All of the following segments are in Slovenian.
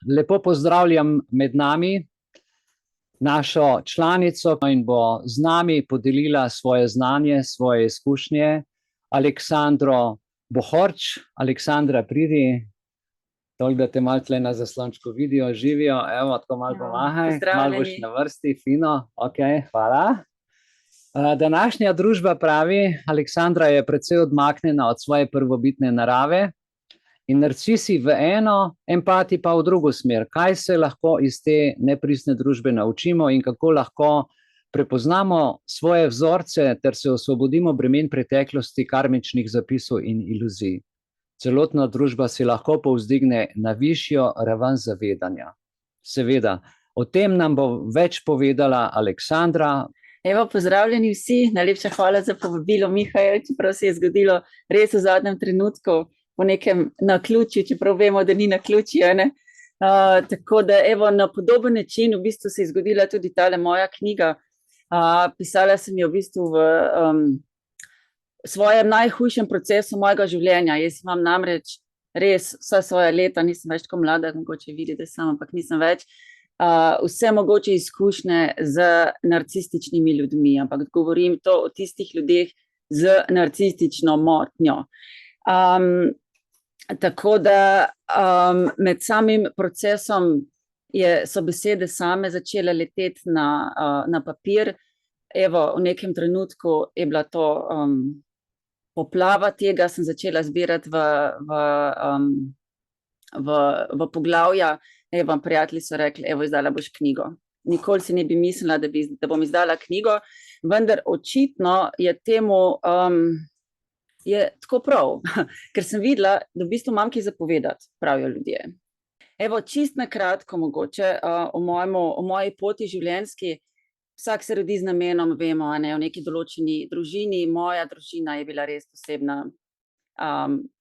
lepo pozdravljam med nami našo članico in bo z nami podelila svoje znanje, svoje izkušnje, Aleksandro Bohorč. Aleksandra, pridi, toliko da te malo tle na zaslončku vidijo, živijo, evo, tako malo pomahaj, malo boš na vrsti, fino, ok, hvala. Današnja družba pravi, Aleksandra je precej odmaknjena od svoje prvobitne narave in narcisi v eno, empati pa v drugo smer. Kaj se lahko iz te nepristne družbe naučimo in kako lahko prepoznamo svoje vzorce ter se osvobodimo bremen preteklosti, karmičnih zapisov in iluzij. Celotna družba se lahko povzdigne na višjo raven zavedanja. Seveda, o tem nam bo več povedala Aleksandra. Evo, pozdravljeni vsi, najlepša hvala za povabilo, Mihael, čeprav se je zgodilo res v zadnjem trenutku, po nekem naključju, čeprav vemo, da ni naključje, ne? Tako da, evo, na podoben način v bistvu se je zgodila tudi tale moja knjiga. Pisala sem jo v bistvu v svojem najhujšem procesu mojega življenja. Jaz imam namreč res vsa svoja leta, nisem več tako mlada, mogoče videti, da sem, ampak nisem več, vse mogoče izkušnje z narcističnimi ljudmi, ampak govorim to o tistih ljudeh z narcistično motnjo. Tako da med samim procesom so besede same začele leteti na papir. Evo, v nekem trenutku je bila to poplava tega, sem začela zbirati v poglavja. Evo, prijatelji so rekli, evo, izdala boš knjigo. Nikoli si ne bi mislila, da bom izdala knjigo, vendar očitno je temu je tako prav, ker sem videla, da v bistvu imam kaj zapovedati, pravijo ljudje. Evo, čist na kratko mogoče o moji poti življenjski. Vsak se rodi z namenom, vemo, ne, v neki določeni družini. Moja družina je bila res posebna,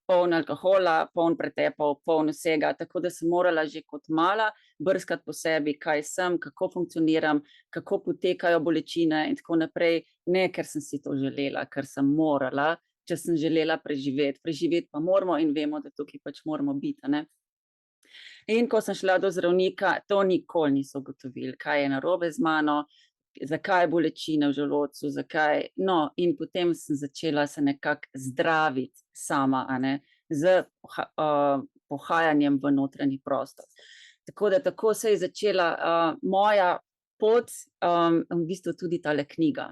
poln alkohola, poln pretepov, poln vsega, tako da sem morala že kot mala brskati po sebi, kaj sem, kako funkcioniram, kako potekajo bolečine in tako naprej. Ne, ker sem si to želela, ker sem morala, če sem želela preživeti. Preživeti pa moramo in vemo, da tukaj pač moramo biti, ne. In ko sem šla do zdravnika, to nikoli niso ugotovili, kaj je narobe z mano, zakaj je bolečina v želodcu, zakaj. No, in potem sem začela se nekako zdraviti sama, a ne, z pohajanjem v notranji prostor. Tako da tako se je začela moja pot, v bistvu tudi tale knjiga.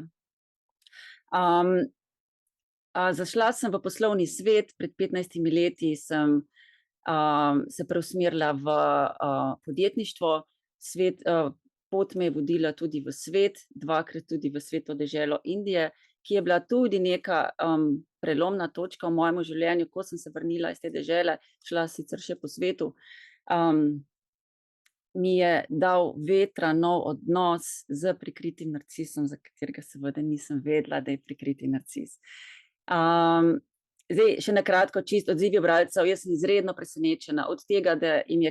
Zašla sem v poslovni svet, pred 15 leti sem se preusmerila v podjetništvo. Pot me je vodila tudi v svet, dvakrat tudi v Sveto deželo Indije, ki je bila tudi neka prelomna točka v mojem življenju, ko sem se vrnila iz te dežele, šla sicer še po svetu. Mi je dal vetra nov odnos z prikritim narcisom, za katerega seveda nisem vedela, da je prikriti narcis. Zdaj, še na kratko, čisto odzivi bralcev. Jaz sem izredno presenečena od tega, da je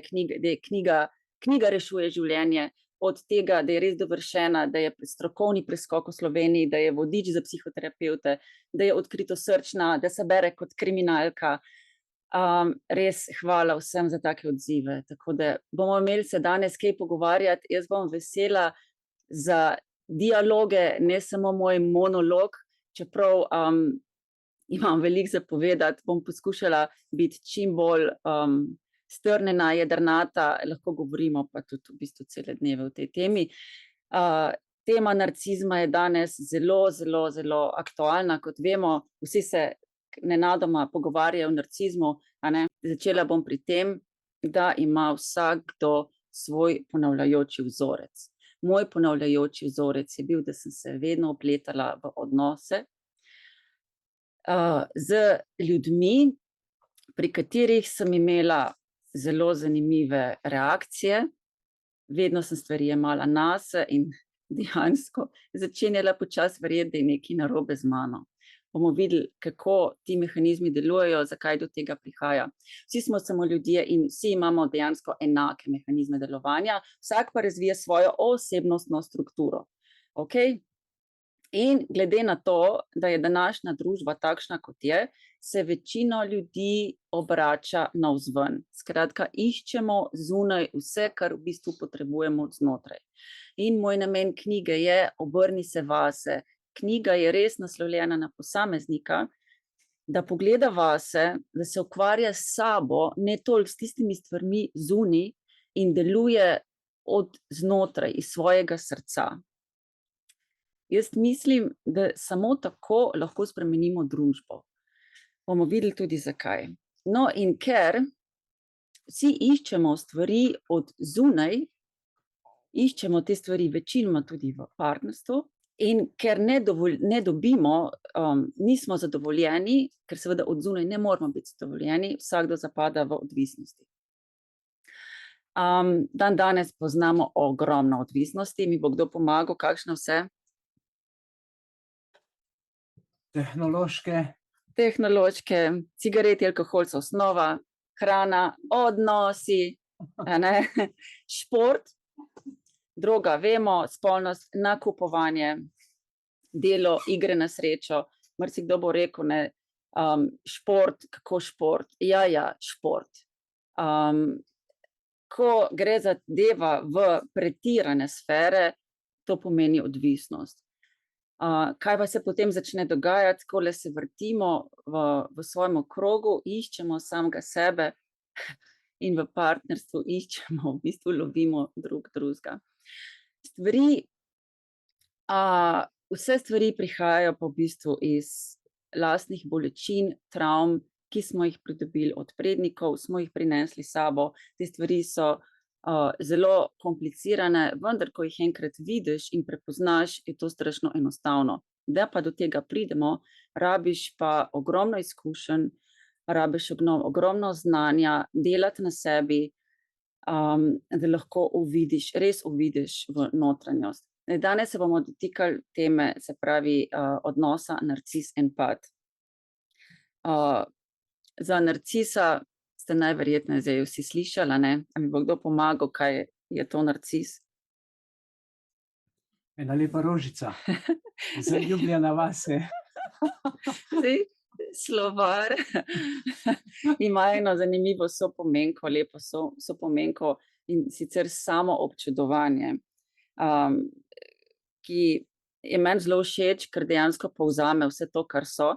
knjiga rešuje življenje, od tega, da je res dovršena, da je strokovni preskok v Sloveniji, da je vodič za psihoterapevte, da je odkritosrčna, da se bere kot kriminalka. Res hvala vsem za take odzive. Tako da bomo imeli se danes kaj pogovarjati. Jaz bom vesela za dialoge, ne samo moj monolog, čeprav imam veliko za povedati, bom poskušala biti čim bolj strnjena, jedrnata, lahko govorimo pa tudi v bistvu cele dneve o tej temi. Tema narcizma je danes zelo, zelo, zelo aktualna, kot vemo, vsi se nenadoma pogovarjajo o narcizmu, a ne. Začela bom pri tem, da ima vsakdo svoj ponavljajoči vzorec. Moj ponavljajoči vzorec je bil, da sem se vedno vpletala v odnose z ljudmi, pri katerih sem imela zelo zanimive reakcije. Vedno sem stvari jemala nase in dejansko začenjala počasi verjeti, da je nekaj narobe z mano. Bomo videli, kako ti mehanizmi delujejo, zakaj do tega prihaja. Vsi smo samo ljudje in vsi imamo dejansko enake mehanizme delovanja, vsak pa razvija svojo osebnostno strukturo. Okay? In glede na to, da je današnja družba takšna, kot je, se večino ljudi obrača navzven. Skratka, iščemo zunaj vse, kar v bistvu potrebujemo od znotraj. In moj namen knjige je Obrni se vase. Knjiga je res naslovljena na posameznika, da pogleda vase, da se ukvarja s sabo, ne toliko s tistimi stvarmi zunaj in deluje od znotraj, iz svojega srca. Jaz mislim, da samo tako lahko spremenimo družbo. Bomo videli tudi zakaj. No, in ker vsi iščemo stvari od zunaj, iščemo te stvari večinoma tudi v partnerstvu, in ker ne dobimo, nismo zadovoljeni, ker seveda od zunaj ne moramo biti zadovoljeni, vsakdo zapada v odvisnosti. Danes poznamo ogromno odvisnosti, mi bo kdo pomagal, kakšne vse? Tehnološke, cigareti, alkohol so osnova, hrana, odnosi, šport, droga, vemo, spolnost, nakupovanje, delo, igre na srečo. Marsikdo bo rekel, ne, šport, kako šport? Ja, šport. Ko gre zadeva v pretirane sfere, to pomeni odvisnost. Kaj pa se potem začne dogajati, ko se vrtimo v svojem okrogu, iščemo samega sebe in v partnerstvu iščemo, v bistvu lovimo drug drugega. Vse stvari prihajajo pa v bistvu iz lastnih bolečin, travm, ki smo jih pridobili od prednikov, smo jih prinesli s sabo. Te stvari so zelo komplicirane, vendar ko jih enkrat vidiš in prepoznaš, je to strašno enostavno. Da pa do tega pridemo, rabiš pa ogromno izkušenj, rabiš ogromno znanja, delati na sebi, da lahko res uvidiš v notranjost. Danes se bomo dotikali teme, se pravi, odnosa narcis-empat. Za narcisa ste najverjetneje zdaj vsi slišali, ne? A mi bo kdo pomagal, kaj je to narcis? Ena lepa rožica, zaljubljena vase. Slovar ima eno zanimivo sopomenko, lepo sopomenko, in sicer samoobčudovanje, ki je meni zelo všeč, ker dejansko povzame vse to, kar so.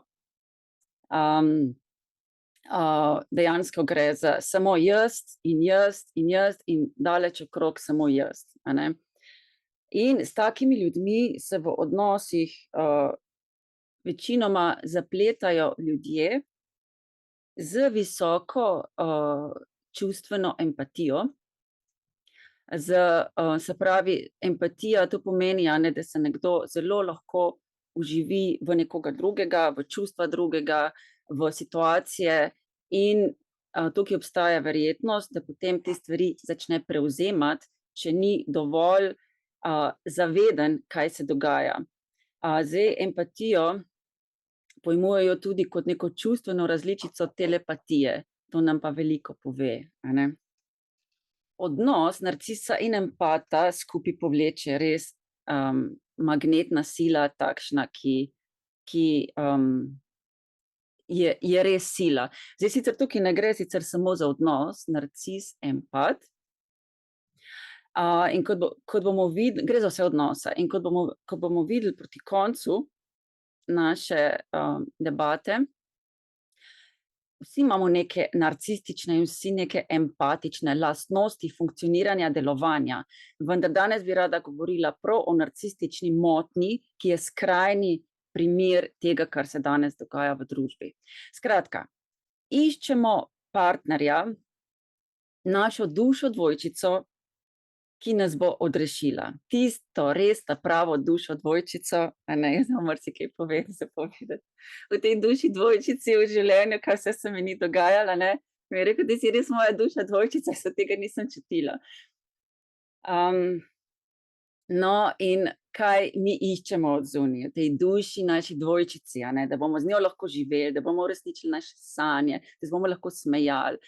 Dejansko gre za samo jaz in jaz in jaz in daleč okrog samo jaz, a ne. In s takimi ljudmi se v odnosih večinoma zapletajo ljudje z visoko čustveno empatijo. Se pravi, empatija, to pomeni, a ne, da se nekdo zelo lahko vživi v nekoga drugega, v čustva drugega, v situacije, in tukaj obstaja verjetnost, da potem te stvari začne prevzemati, če ni dovolj zaveden, kaj se dogaja. Zdaj empatijo pojmujejo tudi kot neko čustveno različico telepatije. To nam pa veliko pove, a ne. Odnos narcisa in empata skupaj povleče res magnetna sila, takšna, ki je res sila. Zdaj sicer tukaj ne gre sicer samo za odnos narcis-empat, in kot bomo videli, gre za vse odnose, in kot bomo videli proti koncu naše debate, vsi imamo neke narcistične in vsi neke empatične lastnosti funkcioniranja, delovanja, vendar danes bi rada govorila prav o narcistični motnji, ki je skrajni primer tega, kar se danes dogaja v družbi. Skratka, iščemo partnerja, našo dušo dvojčico, ki nas bo odrešila. Tisto res, ta pravo dušo dvojčico, a ne, jaz vam marsikaj povedati. V tej duši dvojčici v življenju, kar vse se mi ni dogajalo, ne, mi je rekel, da si res moja duša dvojčica, se tega nisem čutila. No, in kaj mi iščemo od zunaj, v tej duši, naši dvojčici, a ne, da bomo z njo lahko živeli, da bomo uresničili naše sanje, da se bomo lahko smejali,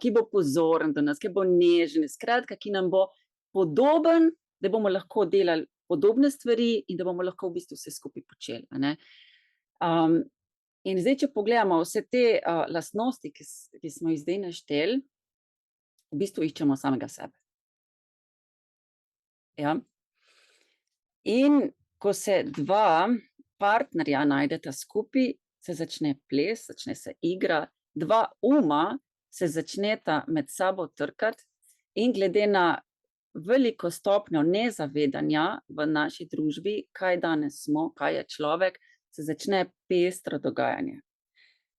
ki bo pozoren do nas, ki bo nežen, skratka, ki nam bo podoben, da bomo lahko delali podobne stvari in da bomo lahko v bistvu vse skupaj počeli. A ne. In zdaj, če pogledamo vse te lastnosti, ki smo jih zdaj našteli, v bistvu iščemo samega sebe. Ja. In ko se dva partnerja najdeta skupaj, se začne ples, začne se igra, dva uma se začneta med sabo trkati in glede na veliko stopnjo nezavedanja v naši družbi, kaj danes smo, kaj je človek, se začne pestro dogajanje.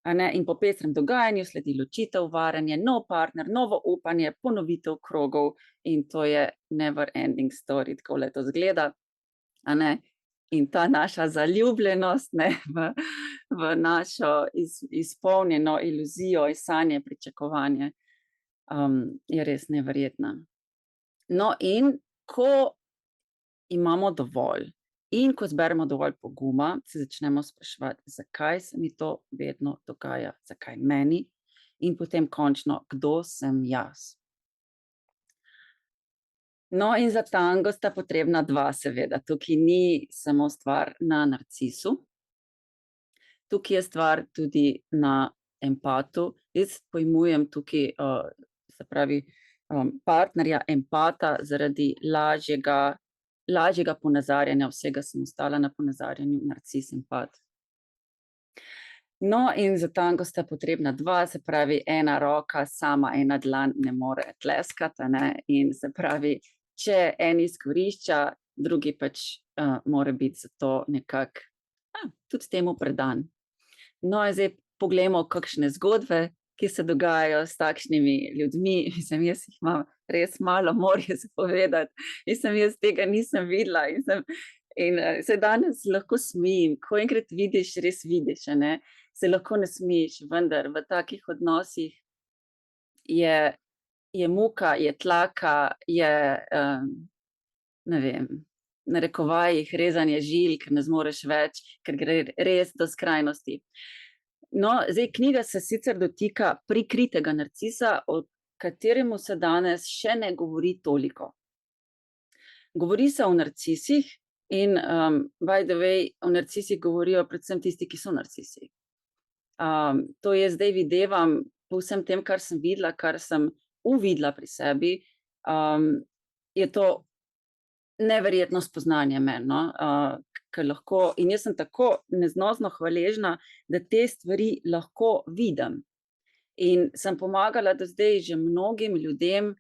A ne? In po pestrem dogajanju sledi ločitev, varanje, nov partner, novo upanje, ponovitev krogov in to je never ending story, tako le to zgleda. A ne? In ta naša zaljubljenost, ne, v našo izpolnjeno iluzijo, sanje, pričakovanje, je res neverjetna. No, in ko imamo dovolj in ko zberemo dovolj poguma, se začnemo spraševati, zakaj se mi to vedno dogaja, zakaj meni in potem končno, kdo sem jaz. No, in za tango sta potrebna dva, seveda. Tukaj ni samo stvar na narcisu, tukaj je stvar tudi na empatu. Jaz pojmujem tukaj, se pravi, partnerja empata zaradi lažjega ponazarjanja vsega, sem ostala na ponazarjanju narcis empat. No, in za tango sta potrebna dva, se pravi, ena roka, sama ena dlan ne more tleskati, ne? In se pravi, če en izkorišča, drugi pač mora biti za to nekako tudi temu predan. No, in zdaj poglejmo kakšne zgodbe, ki se dogajajo s takšnimi ljudmi. Mislim, jaz jih imam res malo, morajo se povedati. Jaz tega nisem videla in se danes lahko smijim. Ko enkrat vidiš, res vidiš, a ne? Se lahko ne smiš, vendar v takih odnosih je muka, je tlaka, je, ne vem, narekovajih rezanje žil, ker ne zmoreš več, ker gre res do skrajnosti. No, zdaj knjiga se sicer dotika prikritega narcisa, o kateremu se danes še ne govori toliko. Govori se o narcisih in by the way, o narcisih govorijo predvsem tisti, ki so narcisi. To jaz zdaj videvam po vsem tem, kar sem videla, kar sem uvidela pri sebi, je to neverjetno spoznanje meni, no? Ker lahko, in jaz sem tako neznosno hvaležna, da te stvari lahko vidim. In sem pomagala do zdaj že mnogim ljudem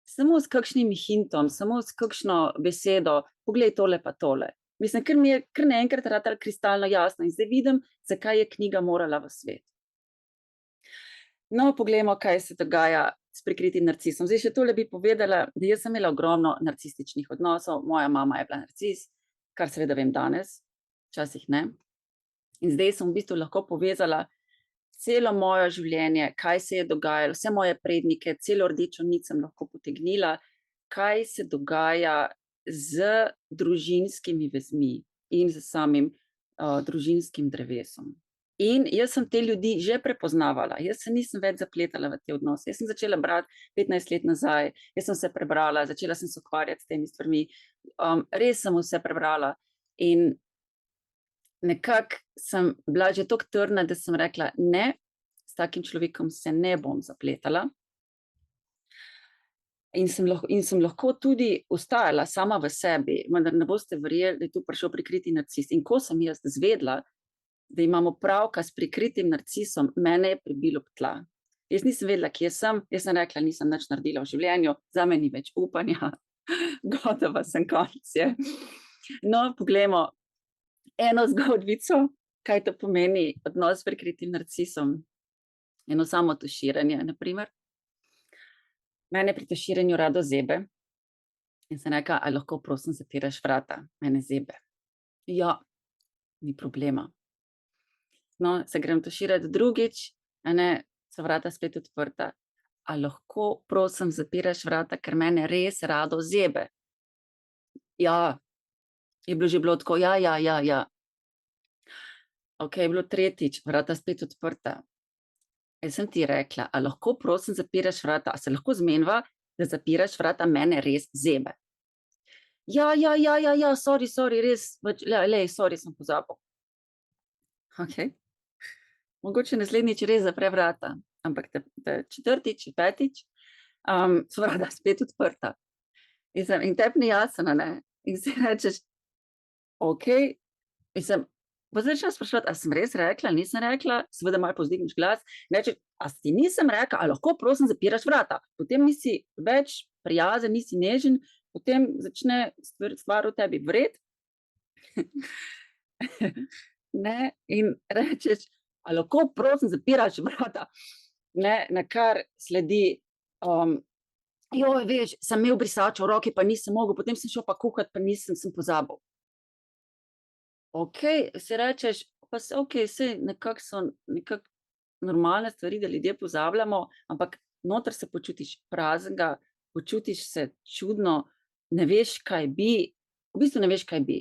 samo s kakšnim hintom, samo s kakšno besedo, poglej tole pa tole. Mislim, ker mi je kar naenkrat ratalo kristalno jasno in zdaj vidim, zakaj je knjiga morala v svet. No, poglejmo, kaj se dogaja s prikritim narcisom. Zdaj še tole bi povedala, da jaz sem imela ogromno narcističnih odnosov, moja mama je bila narcis, kar seveda vem danes, včasih ne. In zdaj sem v bistvu lahko povezala celo moje življenje, kaj se je dogajalo, vse moje prednike, celo rdečo nit sem lahko potegnila, kaj se dogaja z družinskimi vezmi in z samim družinskim drevesom. In jaz sem te ljudi že prepoznavala, jaz se nisem več zapletala v te odnose. Jaz sem začela brati 15 let nazaj, jaz sem se prebrala, začela sem se ukvarjati s temi stvarmi, res sem vse prebrala in nekako sem bila že toliko trdna, da sem rekla, ne, s takim človekom se ne bom zapletala. In sem lahko tudi ostajala sama v sebi, vendar ne boste verjeli, da je tu prišel prikriti narcis. In ko sem jaz zvedela, da imamo pravka s prikritim narcisom, mene je prebilo k tla. Jaz nisem vedela, kje sem, jaz sem rekla, nisem nič naredila v življenju, zame ni več upanja, gotova sem, konec je. No, poglejmo eno zgodbico, kaj to pomeni odnos s prikritim narcisom. Eno samo tuširanje, na primer. Mene pri tuširanju rado zebe in sem rekla, a lahko prosim zapiraš vrata, mene zebe. Ja, ni problema. No, se grem tuširati drugič, a ne, so vrata spet odprta. A lahko prosim zapiraš vrata, ker mene res rado zebe. Ja, je bilo tako, ja. Ok, je bilo tretjič, vrata spet odprta. Jaz sem ti rekla, a lahko prosim zapiraš vrata, a se lahko zmeniva, da zapiraš vrata, mene res zebe. Ja, sorry, res, sorry, sem pozabil. Ok. Mogoče naslednjič res zapre vrata, ampak četrtič, petič, so vrata spet odprta. In tebi ni jasno, ne? In si rečeš, ok, pa začneš spraševati, a sem res rekla, nisem rekla, seveda malo povzdigneš glas, rečeš, a ti nisem rekla, a lahko prosim zapiraš vrata. Potem nisi več prijazen, nisi nežen, potem začne stvar v tebi vred. Ne, in rečeš, a lahko prosim zapiraš vrata. Ne, na kar sledi, joj, veš, sem imel brisačo v roki, pa nisem mogel, potem sem šel pa kuhat, pa sem pozabil. Ok, si rečeš, pa saj nekako so normalne stvari, da ljudje pozabljamo, ampak noter se počutiš praznega, počutiš se čudno, ne veš, kaj bi, v bistvu ne veš, kaj bi.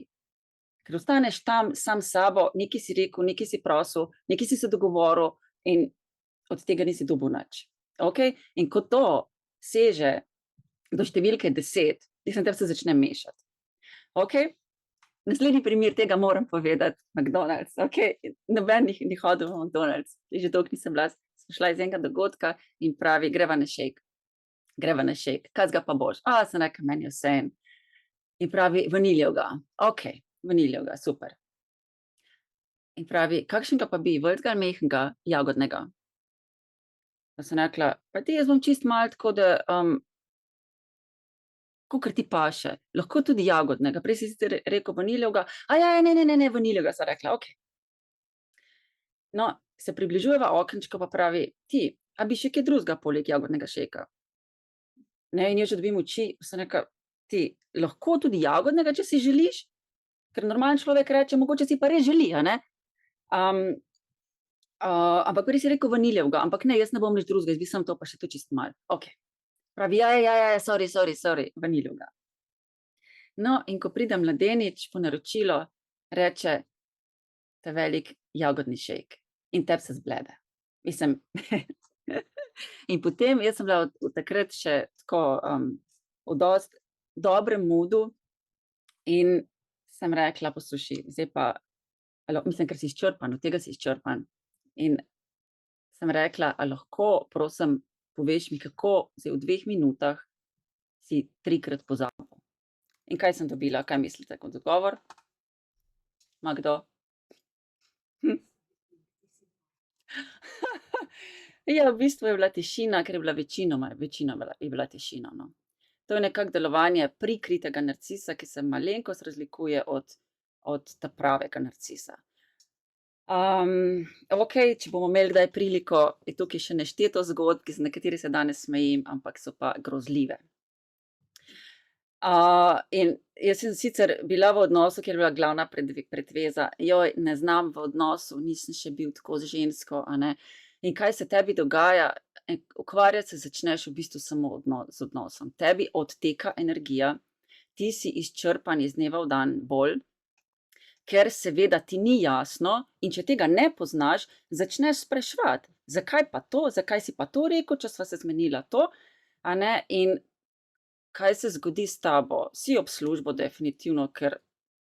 Ker ostaneš tam sam s sabo, nekaj si rekel, nekaj si prosil, nekaj si se dogovoril in od tega nisi dobil nič. Ok, in ko to seže do številke 10, tebi se začne mešati. Ok, naslednji primer tega moram povedati, McDonald's, ok, noben ni hodil v McDonald's, že dolgo nisem bila, sem šla iz enega dogodka in pravi, greva na shake, kaj ga pa boš? Sem rekla, meni je vseeno. In pravi, vaniljevga, ok, vaniljevga, super. In pravi, kakšnega pa bi, velikega ali mehkega, jagodnega? Pa sem rekla, pa jaz bom čist malo tako, da kakor ti paše, lahko tudi jagodnega, prej si sicer rekel vaniljevga, ne, vaniljevga, sem rekla, ok. No, se približujeva okenčku, pa pravi, ti, a bi še kaj drugega poleg jagodnega šejka? Ne, in jaz že dobim oči, sem rekla, ti, lahko tudi jagodnega, če si želiš? Ker normalen človek reče, mogoče si pa res želi, a ne? Ampak prej si rekel vaniljevga, ampak ne, jaz ne bom nič drugega, jaz bi samo to, pa še to čisto malo. Ok. Pravi, sorry, vaniljevga. No, in ko pride mladenič po naročilo, reče, ta velik jagodni šejk in tebi se zblede. Mislim, in potem, jaz sem bila od takrat še tako v dosti dobrem moodu in sem rekla, poslušaj, zdaj pa, mislim, ker si izčrpan, od tega si izčrpan. In sem rekla, a lahko, prosim, poveš mi, kako zdaj v 2 minutah si 3-krat pozabil. In kaj sem dobila, kaj mislite kot odgovor? Ma kdo? Ja, v bistvu je bila tišina, ker je bila večina je bila tišina, no. To je nekako delovanje prikritega narcisa, ki se malenkost razlikuje od ta pravega narcisa. Ok, če bomo imeli kdaj priliko, je tukaj še nešteto zgodb, na kateri se danes smejim, ampak so pa grozljive. In jaz sem sicer bila v odnosu, kjer je bila glavna pretveza, joj, ne znam v odnosu, nisem še bil tako z žensko, a ne. In kaj se tebi dogaja, ukvarjati se začneš v bistvu samo z odnosom. Tebi odteka energija, ti si izčrpan iz dneva v dan bolj, ker seveda ti ni jasno in če tega ne poznaš, začneš spraševati, zakaj pa to, zakaj si pa to rekel, če sva se zmenila to, a ne, in kaj se zgodi s tabo? Si ob službo definitivno, ker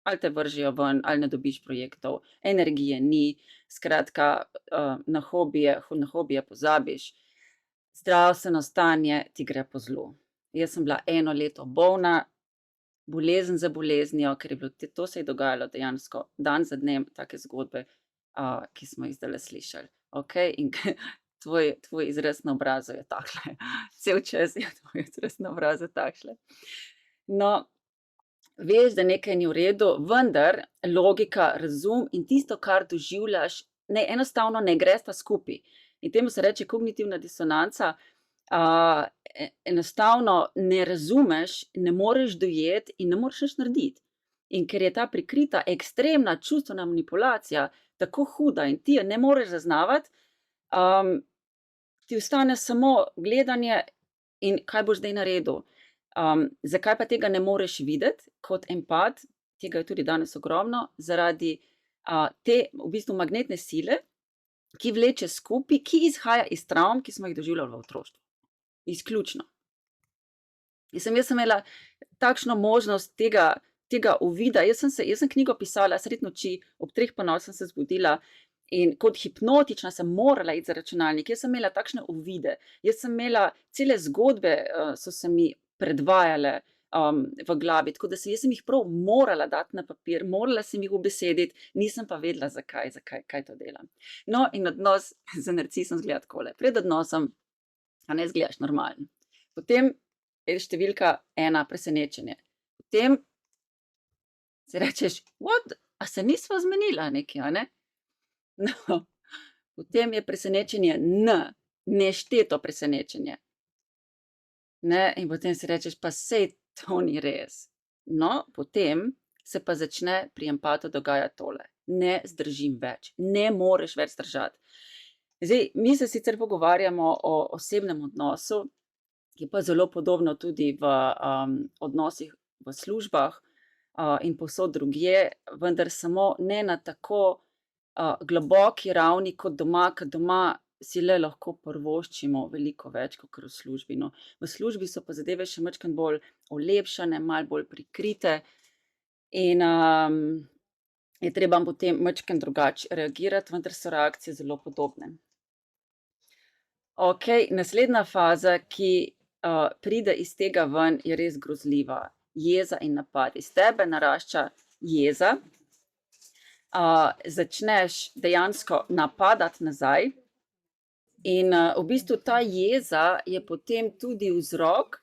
ali te vržijo ven, ali ne dobiš projektov, energije ni, skratka, na hobije pozabiš, zdravstveno stanje ti gre po zlu. Jaz sem bila 1 leto bolna, bolezen za boleznijo, ker je bilo to se je dogajalo dejansko dan za dnem, take zgodbe, ki smo jih zdajle slišali. Ok, in tvoj izraz na obrazu je takle, cel čas je tvoj izraz na obrazu takle. No, veš, da nekaj ni v redu, vendar logika, razum in tisto, kar doživljaš, enostavno ne gresta skupaj. In temu se reče kognitivna disonanca, enostavno ne razumeš, ne moreš dojeti in ne moreš nič narediti. In ker je ta prikrita ekstremna čustvena manipulacija tako huda in ti je ne moreš zaznavati, ti ostane samo gledanje in kaj boš zdaj naredil. Zakaj pa tega ne moreš videti kot empat, tega je tudi danes ogromno, zaradi te v bistvu magnetne sile, ki vleče skupaj, ki izhaja iz travm, ki smo jih doživljali v otroštvu. Izključno. Jaz sem imela takšno možnost tega uvida. Jaz sem knjigo pisala sred noči, ob 3 po noči sem se zbudila in kot hipnotična sem morala iti za računalnik. Jaz sem imela takšne uvide, jaz sem imela cele zgodbe, so se mi predvajale v glavi, tako da jaz sem jih prav morala dati na papir, morala sem jih ubesediti, nisem pa vedela, kaj to delam. No, in odnos z narcisom izgleda takole. Pred odnosom, a ne izgledaš normalen. Potem je številka 1 presenečenje. Potem si rečeš, what? A se nisva zmenila nekaj, a ne? No, potem je presenečenje nešteto presenečenje. Ne, in potem si rečeš, pa sej to ni res. No, potem se pa začne pri empatu dogajati tole. Ne zdržim več, ne moreš več zdržati. Zdaj, mi se sicer pogovarjamo o osebnem odnosu, ki je pa zelo podobno tudi v odnosih v službah in povsod drugje, vendar samo ne na tako globoki ravni kot doma, ker doma si le lahko privoščimo veliko več kot v službi. No. V službi so pa zadeve še majčkeno bolj olepšane, malo bolj prikrite in je treba potem majčkeno drugače reagirati, vendar so reakcije zelo podobne. Ok, naslednja faza, ki pride iz tega ven, je res grozljiva. Jeza in napad. Iz tebe narašča jeza, začneš dejansko napadati nazaj in v bistvu ta jeza je potem tudi vzrok,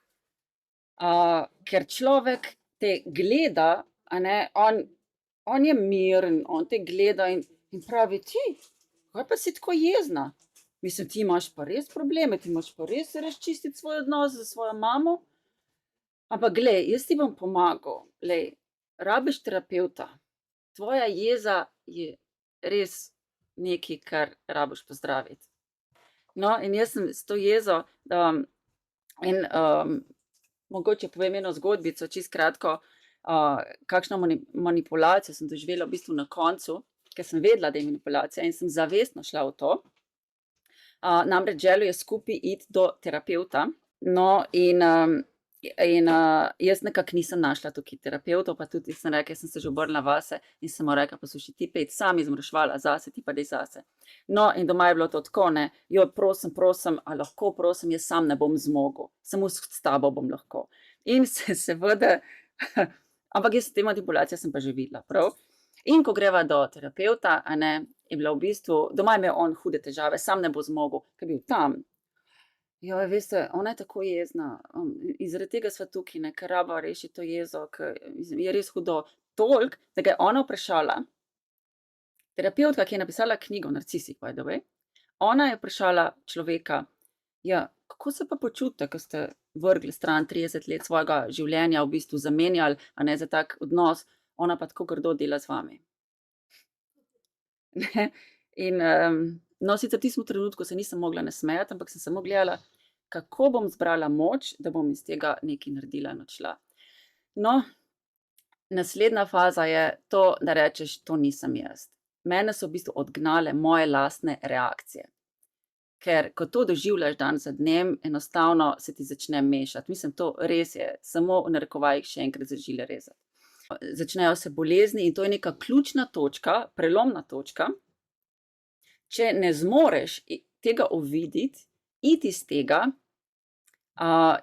ker človek te gleda, a ne, on je miren, on te gleda in pravi, ti, kaj pa si tako jezna? Mislim, ti imaš pa res probleme, ti imaš pa res razčistiti svoj odnos z svojo mamo. Ampak glej, jaz ti bom pomagal, glej, rabiš terapevta. Tvoja jeza je res nekaj, kar rabiš pozdraviti. No, in jaz sem s to jezo mogoče povem eno zgodbico, čisto kratko, kakšno manipulacijo sem doživela v bistvu na koncu, ker sem vedela, da je manipulacija in sem zavestno šla v to. Namreč želel je skupaj iti do terapevta, no, in jaz nekako nisem našla tukaj terapevtov, pa tudi sem rekla, sem se že obrnila vase in sem mu rekla, poslušaj, ti pejt sam izmršvala zase, ti pa dej zase. No, in doma je bilo to tako, ne, jo, prosim, a lahko prosim, jaz sam ne bom zmogel, samo s tabo bom lahko. In se seveda, ampak jaz te manipulacije sem pa že videla, prav? In ko greva do terapevta, a ne, je bila v bistvu, doma je imel on hude težave, sam ne bo zmogel, ker je bil tam. Joj, veste, ona je tako jezna, in zaradi tega sva tukaj, ne, ker raba reši to jezo, ker je res hudo. Toliko, da ga je ona vprašala, terapevtka, ki je napisala knjigo Narcisih, by the way, ona je vprašala človeka, ja, kako se pa počutite, ko ste vrgli stran 30 let svojega življenja, v bistvu zamenjali, a ne, za tak odnos, ona pa tako grdo dela z vami. In no, sicer v tistem trenutku se nisem mogla nasmejati, ampak sem samo gledala, kako bom zbrala moč, da bom iz tega nekaj naredila in odšla. No, naslednja faza je to, da rečeš, to nisem jaz. Mene so v bistvu odgnale moje lastne reakcije. Ker ko to doživljaš dan za dnem, enostavno se ti začne mešati. Mislim, to res je, samo v narekovajih še enkrat za žile rezati. Začnejo se bolezni in to je neka ključna točka, prelomna točka. Če ne zmoreš tega uvideti, iti iz tega,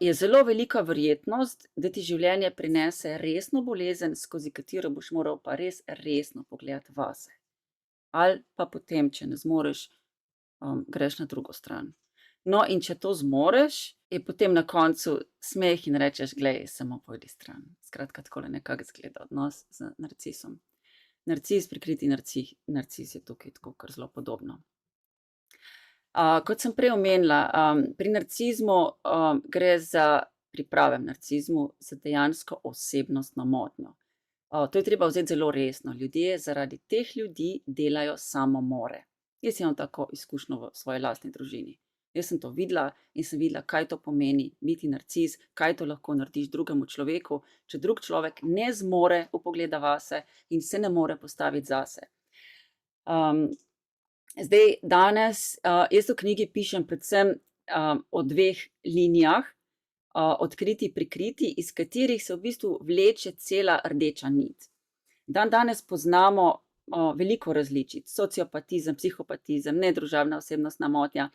je zelo velika verjetnost, da ti življenje prinese resno bolezen, skozi katero boš moral pa res resno pogledati vase. Ali pa potem, če ne zmoreš, greš na drugo stran. No, in če to zmoreš, je potem na koncu smeh in rečeš, glej, samo pojdi stran. Skratka, takole nekako izgleda odnos z narcisom. Narcis, prikriti narcis je tukaj tako kar zelo podobno. Kot sem prej omenila, pri narcizmu gre za, pri pravem narcizmu, za dejansko osebnostno motnjo. To je treba vzeti zelo resno. Ljudje zaradi teh ljudi delajo samomore. Jaz imam tako izkušnjo v svoji lastni družini. Jaz sem to videla in sem videla, kaj to pomeni biti narcis, kaj to lahko narediš drugemu človeku, če drug človek ne zmore vpogleda vase in se ne more postaviti zase. Zdaj, danes, jaz v knjigi pišem predvsem o 2 linijah. odkriti, prikriti, iz katerih se v bistvu vleče cela rdeča nit. Danes poznamo veliko različic, sociopatizem, psihopatizem, nedružabna osebnostna motnja,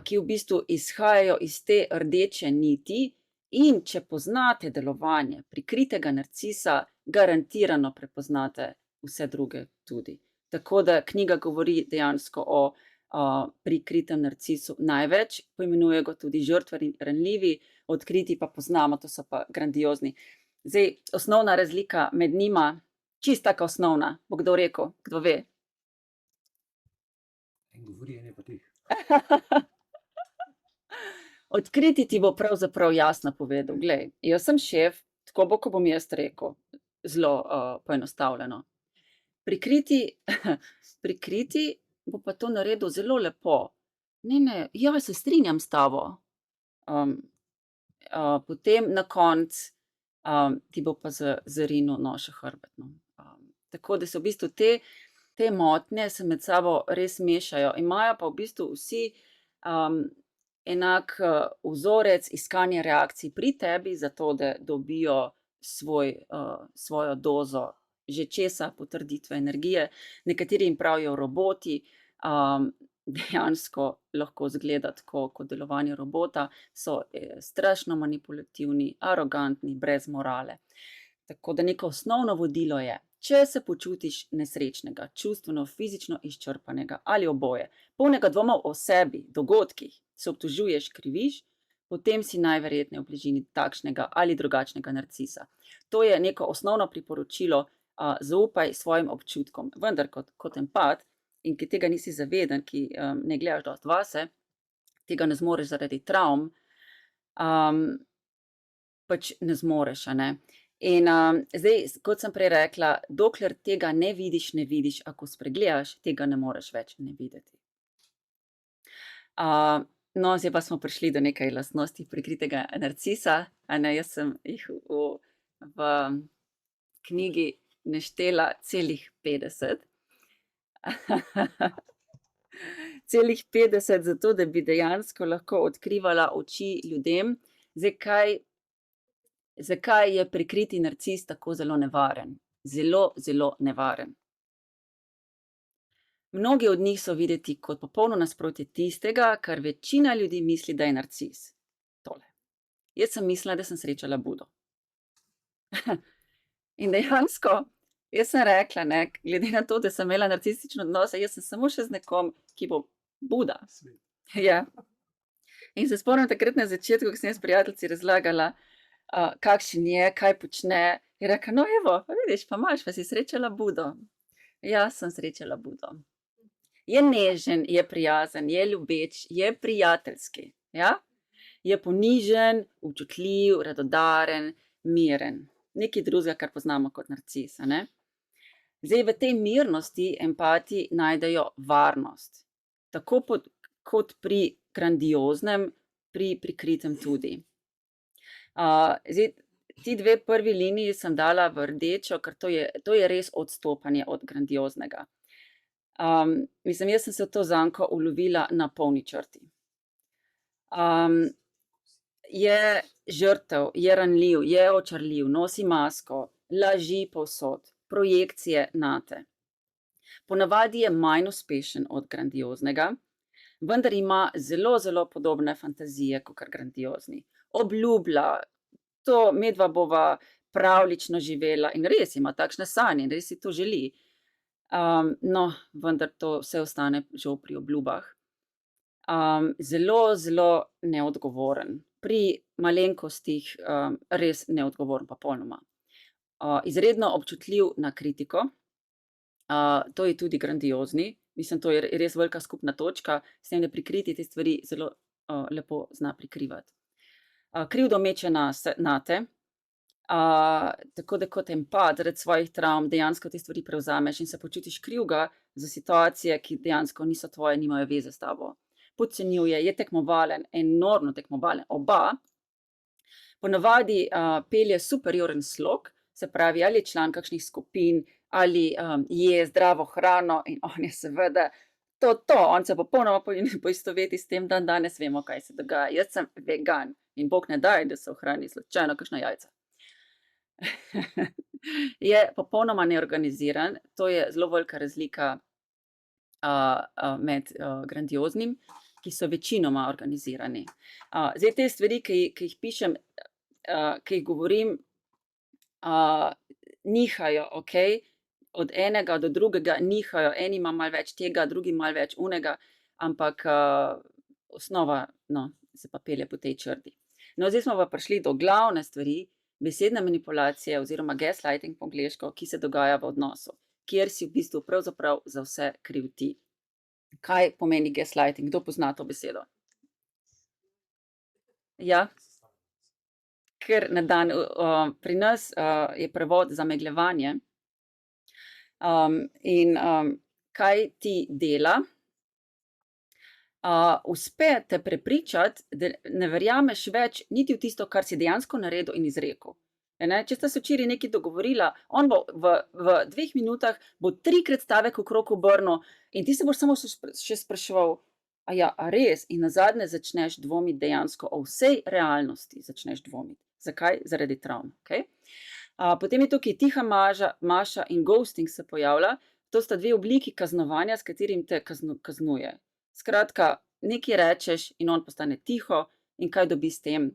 ki v bistvu izhajajo iz te rdeče niti, in če poznate delovanje prikritega narcisa, garantirano prepoznate vse druge tudi. Tako da knjiga govori dejansko o prikritem narcisu največ, poimenuje ga tudi žrtve ranljivi, odkriti pa poznamo, to so pa grandiozni. Zdaj, osnovna razlika med njima, čisto taka osnovna, bo kdo rekel, kdo ve? En govori, en je pa tih. Odkriti ti bo pravzaprav jasno povedal, glej, jaz sem šef, tako bo, ko bom jaz rekel, zelo poenostavljeno. Prikriti bo pa to naredil zelo lepo. Ne, ja, se strinjam s tabo. Potem na koncu ti bo pa zarinil nož v hrbet. Tako da se v bistvu te motnje se med sabo res mešajo, imajo pa v bistvu vsi enak vzorec iskanja reakcij pri tebi, zato da dobijo svojo dozo že česa, potrditve, energije. Nekateri jim pravijo roboti, dejansko lahko izgleda tako kot delovanje robota, so strašno manipulativni, arogantni, brez morale. Tako da neko osnovno vodilo je, če se počutiš nesrečnega, čustveno, fizično izčrpanega ali oboje, polnega dvoma o sebi, dogodkih, se obtožuješ, kriviš, potem si najverjetneje v bližini takšnega ali drugačnega narcisa. To je neko osnovno priporočilo, zaupaj svojim občutkom, vendar kot empat, in ki tega nisi zaveden, ki ne gledaš dosti vase, tega ne zmoreš zaradi travm, pač ne zmoreš, a ne. In zdaj, kot sem prej rekla, dokler tega ne vidiš, ako spregledaš, tega ne moreš več ne videti. No, zdaj pa smo prišli do nekaj lastnosti prikritega narcisa, a ne, jaz sem jih v knjigi neštela celih 50. Celih 50, zato da bi dejansko lahko odkrivala oči ljudem. Zdaj, zakaj je prikriti narcis tako zelo nevaren? Zelo, zelo nevaren. Mnogi od njih so videti kot popolno nasprotje tistega, kar večina ljudi misli, da je narcis. Tole. Jaz sem mislila, da sem srečala Budo. In dejansko, jaz sem rekla, ne, glede na to, da sem imela narcistične odnose, jaz sem samo še z nekom, ki bo Buda. Ja. In se spomnim takrat na začetku, ko sem jaz prijateljici razlagala, kakšen je, kaj počne, je rekla, no evo, pa vidiš, pa imaš, pa si srečala Budo. Ja, sem srečala Budo. Je nežen, je prijazen, je ljubeč, je prijateljski, ja? Je ponižen, občutljiv, radodaren, miren. Nekaj drugega, kar poznamo kot narcis, a ne? Zdaj, v tej mirnosti empati najdejo varnost. Tako kot pri grandioznem, pri prikritem tudi. Zdaj, ti dve prvi liniji sem dala v rdečo, ker to je res odstopanje od grandioznega. Mislim, jaz sem se v to zanko ulovila na polni črti. Je žrtev, je ranljiv, je očarljiv, nosi masko, laži povsod, projekcije nate. Ponavadi je manj uspešen od grandioznega, vendar ima zelo, zelo podobne fantazije kakor grandiozni. Obljublja, to medva bova pravljično živela in res ima takšne sanje, res si to želi. No, vendar to vse ostane žal pri obljubah. Zelo, zelo neodgovoren. Pri malenkostih res neodgovoren popolnoma. Izredno občutljiv na kritiko, to je tudi grandiozni, mislim, to je res velika skupna točka, s tem, da prikriti te stvari zelo lepo zna prikrivati. Krivdo meče nate, tako da kot empat zaradi svojih travm dejansko te stvari prevzameš in se počutiš krivga za situacije, ki dejansko niso tvoje, nimajo veze s tabo. Podcenjuje, je tekmovalen, enormno tekmovalen, oba. Ponavadi pelje superioren slog, se pravi, ali je član kakšnih skupin, ali je zdravo hrano in on je seveda on se popolnoma poistoveti s tem, da danes vemo, kaj se dogaja. Jaz sem vegan in Bog ne daj, da se ohrani slučajno kakšna jajca. Je popolnoma neorganiziran, to je zelo velika razlika med grandioznim, ki so večinoma organizirani. Zdaj te stvari, ki jih pišem, ki jih govorim, nihajo, okej, od enega do drugega nihajo, eni ima malo več tega, drugi malo več unega, ampak osnova, se pa pelje po tej črti. No, zdaj smo pa prišli do glavne stvari, besedne manipulacije oziroma gaslighting po angleško, ki se dogaja v odnosu, kjer si v bistvu pravzaprav za vse kriv ti. Kaj pomeni gaslighting? Kdo pozna to besedo? Ja? Ker na dan, pri nas je prevod zamegljevanje. In kaj ti dela? Uspe te prepričati, da ne verjameš več niti v tisto, kar si dejansko naredil in izrekel. Če sta se včeraj nekaj dogovorila, on bo v 2 minutah bo 3-krat stavek okrog obrnil in ti se boš samo še spraševal, a res? In nazadnje začneš dvomiti dejansko o vsej realnosti, začneš dvomiti. Zakaj? Zaradi travm. Okay? Potem je tukaj tiha maša in ghosting se pojavlja. To sta 2 obliki kaznovanja, s katerim te kaznuje. Skratka, nekaj rečeš in on postane tiho in kaj dobi s tem?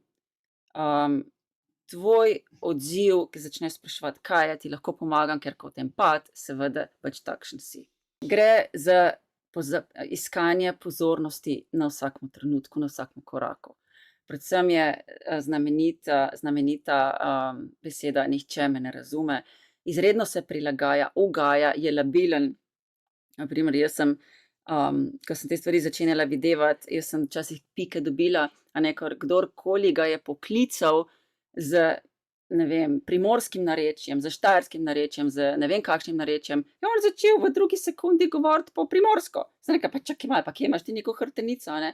Tvoj odziv, ki začneš spraševati, kaj je, ti lahko pomagam, ker kot empat, seveda pač takšen si. Gre za iskanje pozornosti na vsakem trenutku, na vsakem koraku. Predvsem je znamenita beseda nihče me ne razume. Izredno se prilagaja, ugaja, je labilen. Na primer, jaz sem, ko sem te stvari začenjala videvati, jaz sem včasih pike dobila, kdorkoli ga je poklical z, ne vem, primorskim narečjem, z štajerskim narečjem, z ne vem kakšnim narečjem, je on začel v 2 sekundi govoriti po primorsko. Sem rekla, pa čakaj malo, pa kje imaš ti neko hrbtenico, ne?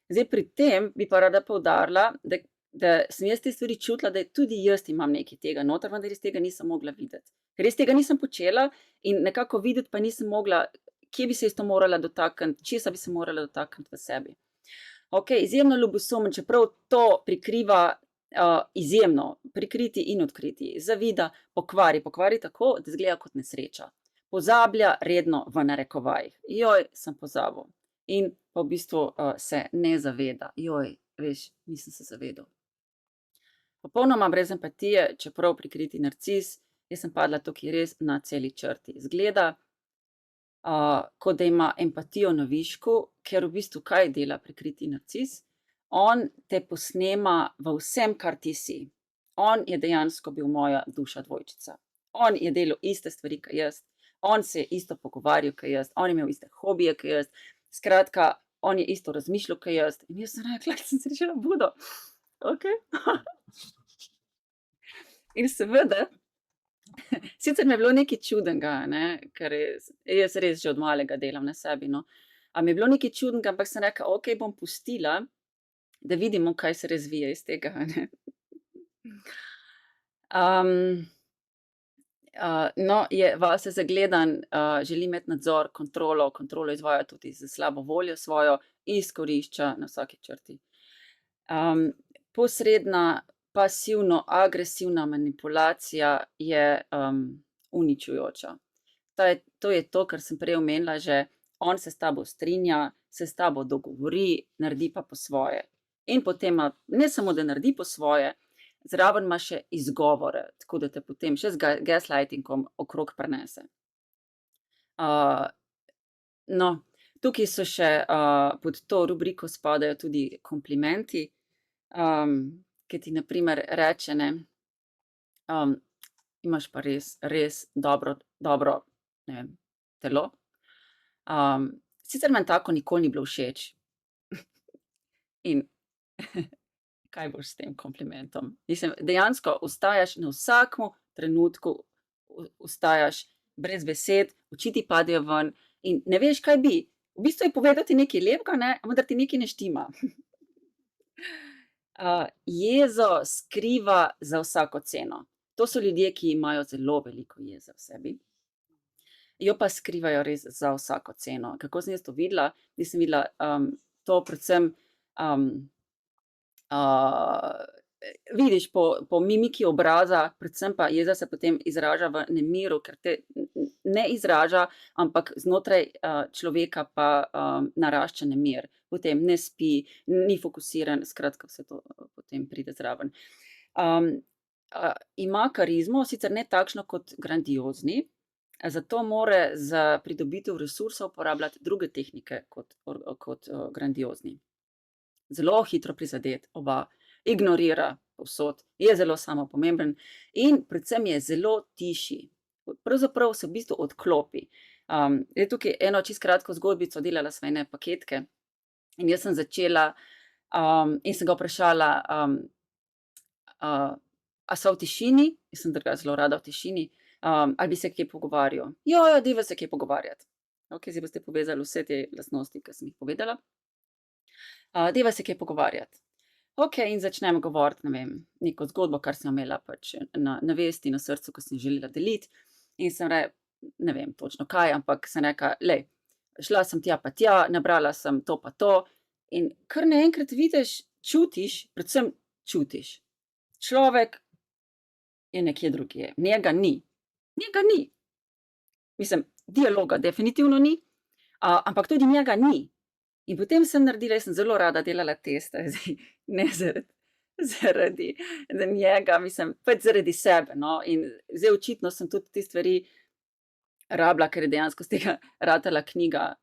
Zdaj pri tem bi pa rada poudarila, da sem jaz te stvari čutila, da tudi jaz imam nekaj tega noter, vendar iz tega nisem mogla videti. Ker res tega nisem počela in nekako videti pa nisem mogla, kje bi se jaz to morala dotakniti, česa bi se morala dotakniti v sebi. Okay, izjemno ljubosumen, čeprav to prikriva izjemno, prikriti in odkriti, zavida, pokvari tako, da izgleda kot nesreča. Pozablja redno v narekovajih. Joj, sem pozabil. In pa v bistvu se ne zaveda. Joj, veš, nisem se zavedal. Popolnoma brez empatije, čeprav prikriti narcis, jaz sem padla tukaj res na celi črti. Izgleda, kot da ima empatijo na višku, ker v bistvu kaj dela prikriti narcis? On te posnema v vsem, kar ti si. On je dejansko bil moja duša dvojčica. On je delal iste stvari, kot jaz. On se je isto pogovarjal, kot jaz. On je imel iste hobije, kot jaz. Skratka, on je isto razmišljal, kot jaz. In jaz sem rekla, sem se rešila budo. Okay. In seveda, sicer mi je bilo nekaj čudenega, ker jaz res že od malega delam na sebi, no. A mi je bilo nekaj čudenega, ampak sem rekla, ok, bom pustila, da vidimo, kaj se razvije iz tega, ne. No, je vase zagledan, želi imeti nadzor, kontrolo izvaja tudi z slabo voljo svojo, izkorišča na vsaki črti. Posredna, pasivno-agresivna manipulacija je uničujoča. To je to, kar sem prej omenila že, on se s tabo strinja, se s tabo dogovori, naredi pa po svoje. In potem ne samo, da naredi po svoje, zraven ima še izgovore, tako da te potem še z gaslightingom okrog prenese. No, tukaj so še pod to rubriko spadajo tudi komplimenti, ki ti na primer reče, imaš pa res dobro, ne vem, telo. Sicer meni tako nikoli ni bilo všeč. In kaj boš s tem komplimentom? Mislim, dejansko ostajaš na vsakem trenutku, ostajaš brez besed, oči ti padejo ven in ne veš, kaj bi. V bistvu je povedati nekaj lepega, vendar ti nekaj ne štima. Jezo skriva za vsako ceno. To so ljudje, ki imajo zelo veliko jeze v sebi. jo pa skrivajo res za vsako ceno. Kako sem jaz to videla? Jaz sem videla to predvsem vidiš po mimiki obraza, predvsem pa jeza se potem izraža v nemiru, ker te ne izraža, ampak znotraj človeka pa narašča nemir. Potem ne spi, ni fokusiran, skratka vse to potem pride zraven. Ima karizmo, sicer ne takšno kot grandiozni, zato more za pridobitev resursov uporabljati druge tehnike kot grandiozni. Zelo hitro prizadet, oba, ignorira povsod, je zelo samopomemben in predvsem je zelo tiši. Pravzaprav se v bistvu odklopi. Je tukaj eno čisto kratko zgodbico, delala sva ene paketke in jaz sem začela in sem ga vprašala, a so v tišini, jaz sem drugače zelo rada v tišini, ali bi se kaj pogovarjal. Ja, dajva se kaj pogovarjati. Ok, zdaj boste povezali vse te lastnosti, ki sem jih povedala. Dajva se kaj pogovarjati. Ok, in začnemo govoriti, ne vem, neko zgodbo, kar sem imela pač na vesti, na srcu, ko sem želela deliti. In sem rekla, ne vem točno kaj, ampak sem rekla, lej, šla sem tja pa tja, nabrala sem to pa to in kar naenkrat vidiš, čutiš, predvsem čutiš. Človek je nekje drugje, njega ni. Njega ni. Mislim, dialoga definitivno ni, ampak tudi njega ni. In potem sem naredila, jaz sem zelo rada delala teste, ne zaradi njega, mislim, pač zaradi sebe, no, in zdaj očitno sem tudi te stvari rabila, ker je dejansko z tega ratala knjiga.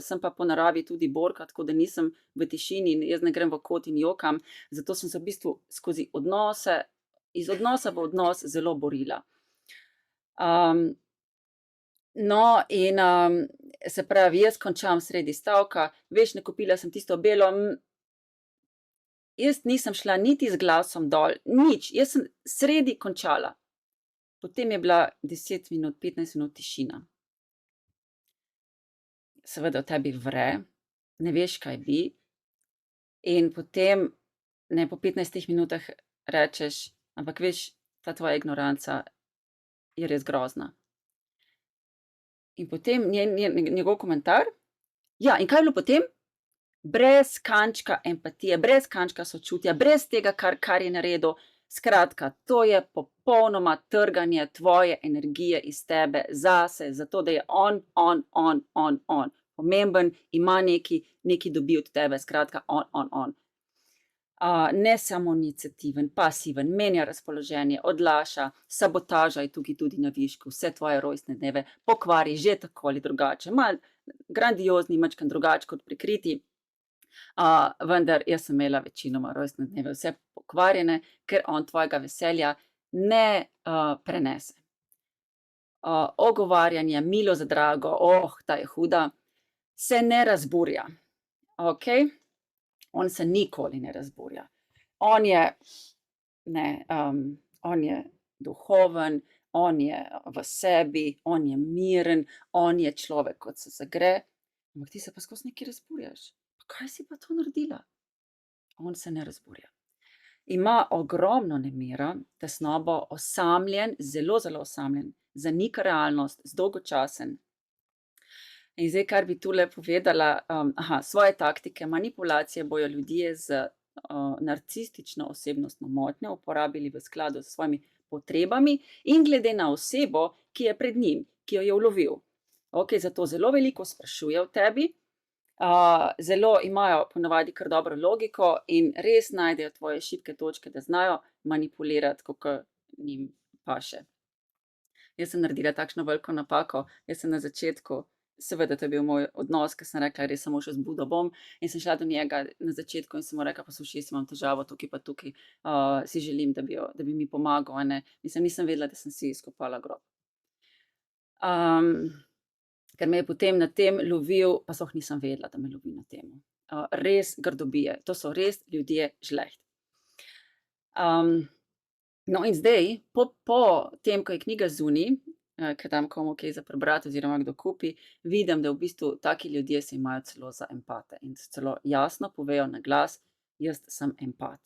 Sem pa po naravi tudi borka, tako da nisem v tišini in jaz ne grem v kot in jokam, zato sem se v bistvu skozi odnose, iz odnosa v odnos zelo borila. No, in se pravi, jaz končam sredi stavka, veš, nakupila sem tisto belo, jaz nisem šla niti z glasom dol, nič, jaz sem sredi končala. Potem je bila 10 minut, 15 minut tišina. Seveda v tebi vre, ne veš, kaj bi, in potem ne po 15 minutah rečeš, ampak veš, ta tvoja ignoranca je res grozna. In potem njegov komentar, ja, in kaj je bilo potem? Brez kančka empatije, brez kančka sočutja, brez tega, kar je naredil. Skratka, to je popolnoma trganje tvoje energije iz tebe zase, zato da je on pomemben, ima nekaj dobi od tebe, skratka, on. Ne samo iniciativen, pasiven, menja razpoloženje, odlaša, sabotaža je tukaj tudi na višku, vse tvoje rojstne dneve pokvari že tako ali drugače, malo grandiozni, majčkeno drugače kot prikriti, vendar jaz sem imela večinoma rojstne dneve vse pokvarjene, ker on tvojega veselja ne prenese. Ogovarjanje, milo za drago, ta je huda, se ne razburja, ok? On se nikoli ne razburja. On je duhoven, on je v sebi, on je miren, on je človek, kot se zagre, ampak ti se pa skozi nekaj razburjaš. Pa kaj si pa to naredila? On se ne razburja. Ima ogromno nemira, tesnobo, osamljen, zelo osamljen, zanika realnost, zdolgočasen. In zdaj, kar bi tule povedala, svoje taktike manipulacije bojo ljudje z narcistično osebnostno motnjo uporabili v skladu s svojimi potrebami in glede na osebo, ki je pred njim, ki jo je ulovil. Ok, zato zelo veliko sprašuje o tebi, zelo imajo ponavadi kar dobro logiko in res najdejo tvoje šibke točke, da znajo manipulirati, kakor njim paše. Jaz sem naredila takšno veliko napako, jaz sem na začetku, seveda to je bil moj odnos, ker sem rekla, res samo še zbudo bom in sem šla do njega na začetku in sem mu rekla, poslušaj, jaz imam težavo tukaj pa tukaj, si želim, da bi mi pomagal, ne. Mislim, nisem vedela, da sem si izkopala grob. Ker me je potem na tem lovil, pa sploh nisem vedela, da me lovi na tem. Res grdobije, to so res ljudje žleht. No, in zdaj, po tem, ko je knjiga zunaj, ker dam komu kaj za prebrati oziroma kdo kupi, vidim, da v bistvu taki ljudje se imajo celo za empate in celo jasno povejo na glas, jaz sem empat.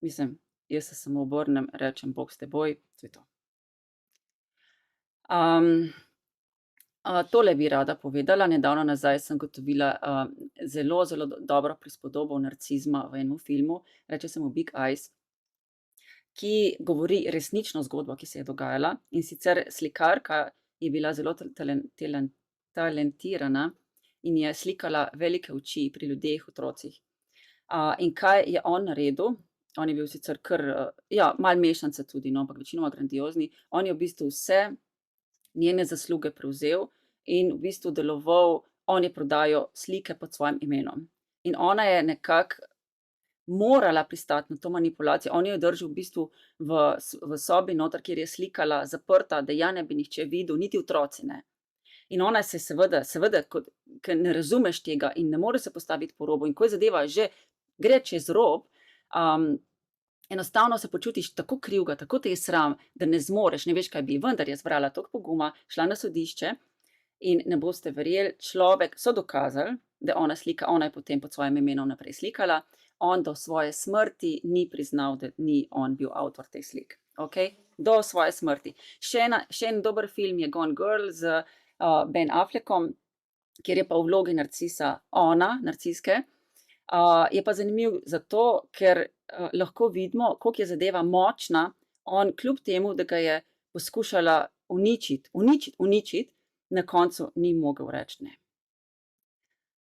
Mislim, jaz se samo obrnem, rečem, Bog s teboj, to je to. Tole bi rada povedala. Nedavno nazaj sem gotovila zelo, zelo dobro prispodobo narcizma v enem filmu, reče se mu Big Eyes, ki govori resnično zgodbo, ki se je dogajala, in sicer slikarka je bila zelo talentirana in je slikala velike oči pri ljudeh, otrocih. In kaj je on naredil? On je bil sicer kar, malo mešanica tudi, no, ampak večinoma grandiozni. On je v bistvu vse njene zasluge prevzel in v bistvu deloval, on je prodajal slike pod svojim imenom. In ona je nekako morala pristati na to manipulacijo. On jo je držal v bistvu v sobi noter, kjer je slikala zaprta, da ja ne bi nihče videl, niti otroci ne. In ona se seveda, ker ne razumeš tega in ne more se postaviti po robu, in ko je zadeva že gre čez rob, enostavno se počutiš tako krivega, tako te je sram, da ne zmoreš, ne veš, kaj bi. Vendar je zbrala toliko poguma, šla na sodišče in ne boste verjeli, so dokazali, da ona slika, ona je potem pod svojim imenom naprej slikala, on do svoje smrti ni priznal, da ni on bil avtor teh slik. Okay? Do svoje smrti. Še en dober film je Gone Girl z Ben Affleckom, kjer je pa v vlogi narcisa ona, narciske. Je pa zanimiv zato, ker lahko vidimo, koliko je zadeva močna. On kljub temu, da ga je poskušala uničiti, na koncu ni mogel reči ne.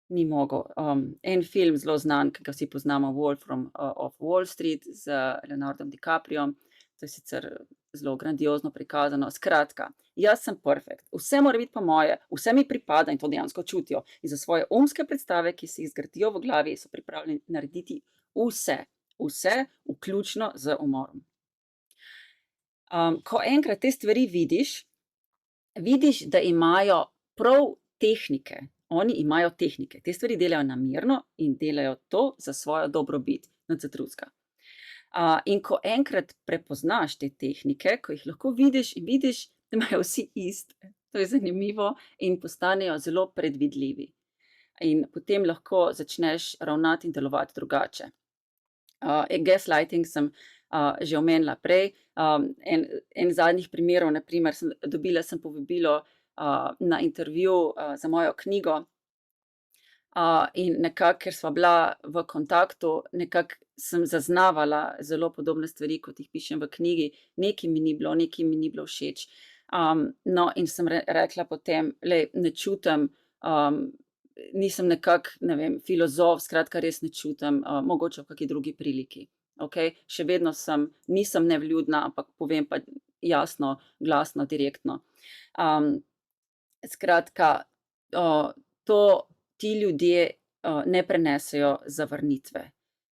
Ni mogel. En film zelo znan, ki ga vsi poznamo, Wolf of Wall Street z Leonardom DiCapriom. To je sicer zelo grandiozno prikazano. Skratka, jaz sem perfekt, vse mora biti po moje, vse mi pripada in to dejansko čutijo. In za svoje umske predstave, ki si jih zgradijo v glavi, so pripravljeni narediti vse, vključno z umorom. Ko enkrat te stvari vidiš, da imajo prav tehnike. Oni imajo tehnike, te stvari delajo namerno in delajo to za svojo dobrobit, nič za drugega. In ko enkrat prepoznaš te tehnike, ko jih lahko vidiš, da imajo vsi iste, to je zanimivo in postanejo zelo predvidljivi. In potem lahko začneš ravnati in delovati drugače. Gaslighting sem že omenila prej. En zadnjih primerov, naprimer, dobila sem povabilo na intervju za mojo knjigo in nekako, ker sva bila v kontaktu, nekako sem zaznavala zelo podobne stvari, kot jih pišem v knjigi. Nekaj mi ni bilo všeč. No, in sem rekla potem, ne čutim, nisem nekako, ne vem, filozof, skratka res ne čutim, mogoče v kakšni drugi priliki. Okay? Še vedno nisem nevljudna, ampak povem pa jasno, glasno, direktno. Skratka, ti ljudje ne prenesejo zavrnitve.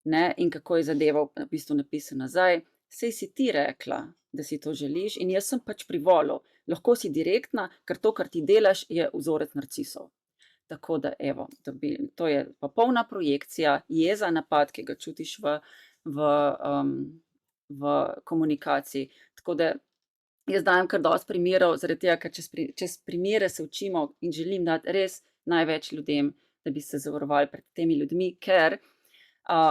Ne? In kako je zadeva v bistvu napisana nazaj, saj si ti rekla, da si to želiš in jaz sem pač privolil. Lahko si direktna, ker to, kar ti delaš, je vzorec narcisov. Tako da, evo, to je popolna projekcija, jeza, napad, ki ga čutiš v komunikaciji. Tako da jaz dajem kar dosti primerov, zaradi tega, ker čez primere se učimo in želim dati res največ ljudem, da bi se zavarovali pred temi ljudmi, ker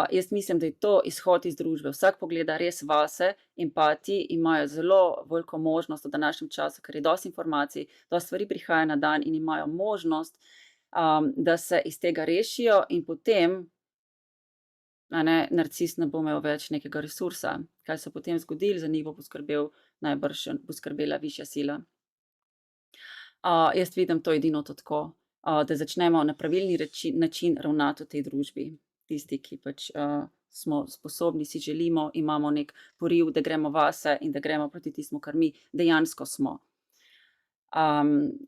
jaz mislim, da je to izhod iz družbe. Vsak pogleda res vase, empati imajo zelo veliko možnost v današnjem času, ker je dosti informacij, dosti stvari prihaja na dan in imajo možnost, da se iz tega rešijo in potem narcis ne bo imel več nekega resursa. Kaj se potem zgodilo, za njih bo poskrbela višja sila. Jaz vidim to edino tako, da začnemo na pravilni način ravnati v tej družbi. Tisti, ki pač smo sposobni, si želimo, imamo nek poriv, da gremo vase in da gremo proti tistemu, kar mi dejansko smo.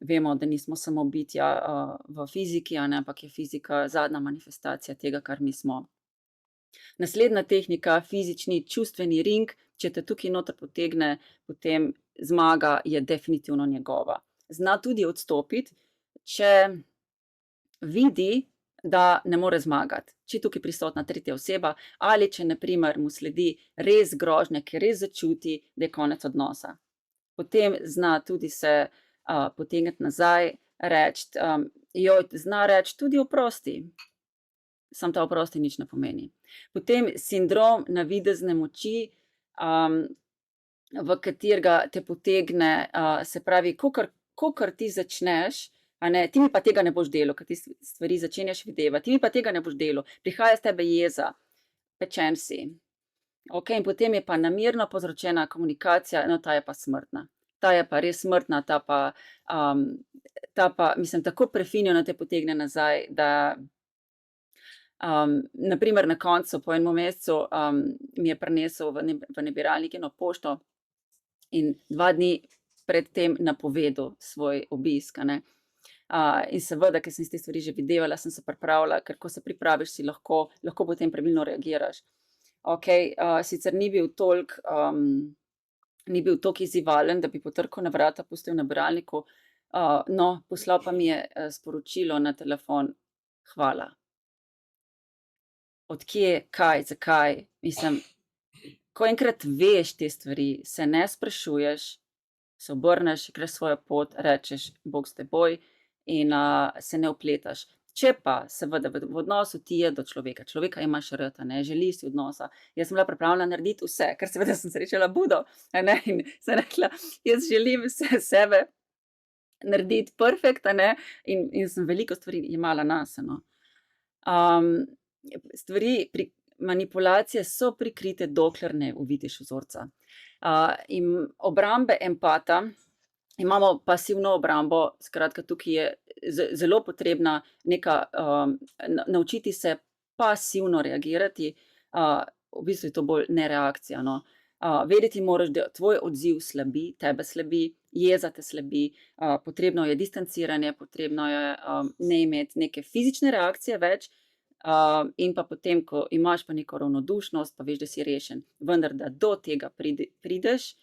Vemo, da nismo samo bitja v fiziki, ampak je fizika zadnja manifestacija tega, kar mi smo. Naslednja tehnika, fizični, čustveni ring, če te tukaj noter potegne, potem zmaga je definitivno njegova. Zna tudi odstopiti, če vidi, da ne more zmagati. Če je tukaj prisotna tretja oseba ali če, na primer, mu sledi res grožnja, ki res začuti, da je konec odnosa. Potem zna tudi se potegniti nazaj, zna reči tudi oprosti. Samo ta oprosti nič ne pomeni. Potem sindrom navidezne moči, v katerega te potegne, se pravi, kakor ti začneš A ne, ti mi pa tega ne boš delal, ker ti stvari začenjaš videvati, ti mi pa tega ne boš delal, prihaja z tebe jeza, pečen si. Ok, in potem je pa namerno povzročena komunikacija, no, ta je pa smrtna. Ta je pa res smrtna, ta pa, mislim, tako prefinjeno te potegne nazaj, da naprimer na koncu, po enem mesecu, mi je prinesel v nabiralnik eno pošto in 2 dni pred tem napovedal svoj obisk, a ne. In seveda, ker sem te stvari že videvala, sem se pripravila, ker ko se pripraviš, si lahko potem pravilno reagiraš. Ok, sicer ni bil toliko izzivalen, da bi potrkal na vrata, pustil v nabiralniku, no, poslal pa mi je sporočilo na telefon: hvala. Od kje, kaj, zakaj, mislim, ko enkrat veš te stvari, se ne sprašuješ, se obrneš, greš svojo pot, rečeš Bog s teboj in se ne vpletaš. Če pa seveda v odnosu ti je do človeka imaš rad, a ne, želiš si odnosa. Jaz sem bila pripravljena narediti vse, ker seveda sem srečala Budo, a ne, in sem rekla, jaz želim vse sebe narediti perfekt, a ne, in sem veliko stvari jemala nase, no. Manipulacije so prikrite, dokler ne uvidiš vzorca. In obrambe empata, imamo pasivno obrambo, skratka tukaj je zelo potrebna neka, naučiti se pasivno reagirati, v bistvu je to bolj ne reakcija, no. Vedeti moraš, da tvoj odziv slabi, tebe slabi, jeza te slabi, potrebno je distanciranje, potrebno je ne imeti neke fizične reakcije več, in pa potem, ko imaš pa neko ravnodušnost, pa veš, da si rešen. Vendar, da do tega prideš,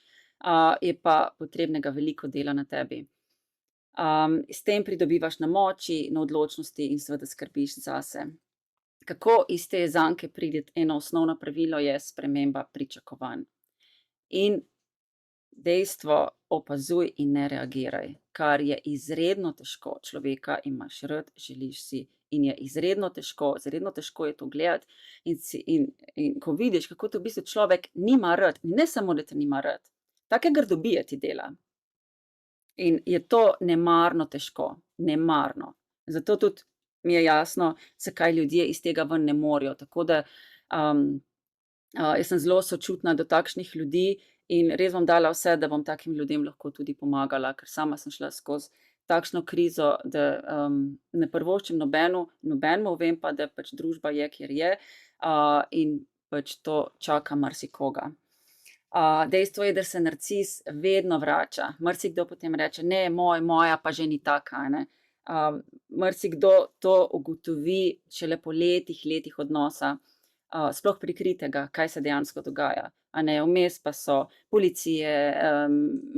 je pa potrebnega veliko dela na tebi. S tem pridobivaš na moči, na odločnosti in seveda skrbiš zase. Kako iz te zanke priti? Eno osnovno pravilo je sprememba pričakovanj. In dejstvo, opazuj in ne reagiraj, kar je izredno težko. Človeka imaš rad, želiš si in je izredno težko je to gledati in ko vidiš, kako te v bistvu človek nima rad, ne samo, da te nima rad, take grdobije ti dela. In je to nemarno težko, nemarno. Zato tudi mi je jasno, zakaj ljudje iz tega ven ne morejo. Tako da jaz sem zelo sočutna do takšnih ljudi in res bom dala vse, da bom takim ljudem lahko tudi pomagala, ker sama sem šla skozi takšno krizo, da ne privoščim nobenemu, vem pa, da pač družba je, kjer je, in pač to čaka marsikoga. Dejstvo je, da se narcis vedno vrača. Marsikdo potem reče, ne, moja pa že ni taka, ne. Marsikdo to ugotovi šele po letih odnosa, sploh prikritega, kaj se dejansko dogaja. A ne, vmes pa so policije,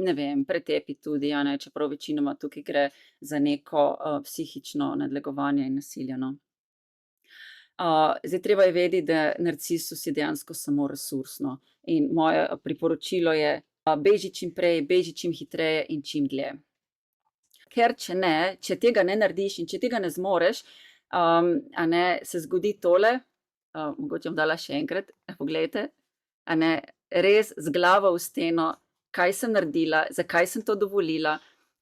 ne vem, pretepi tudi, a ne, čeprav večinoma tukaj gre za neko psihično nadlegovanje in nasilje, no. Zdaj treba je vedeti, da narcisu si dejansko samo resursno in moje priporočilo je, beži čim prej, beži čim hitreje in čim dlje. Ker če tega ne narediš in če tega ne zmoreš, a ne, se zgodi tole, mogoče bom dala še enkrat, poglejte, a ne, res z glavo v steno, kaj sem naredila, zakaj sem to dovolila,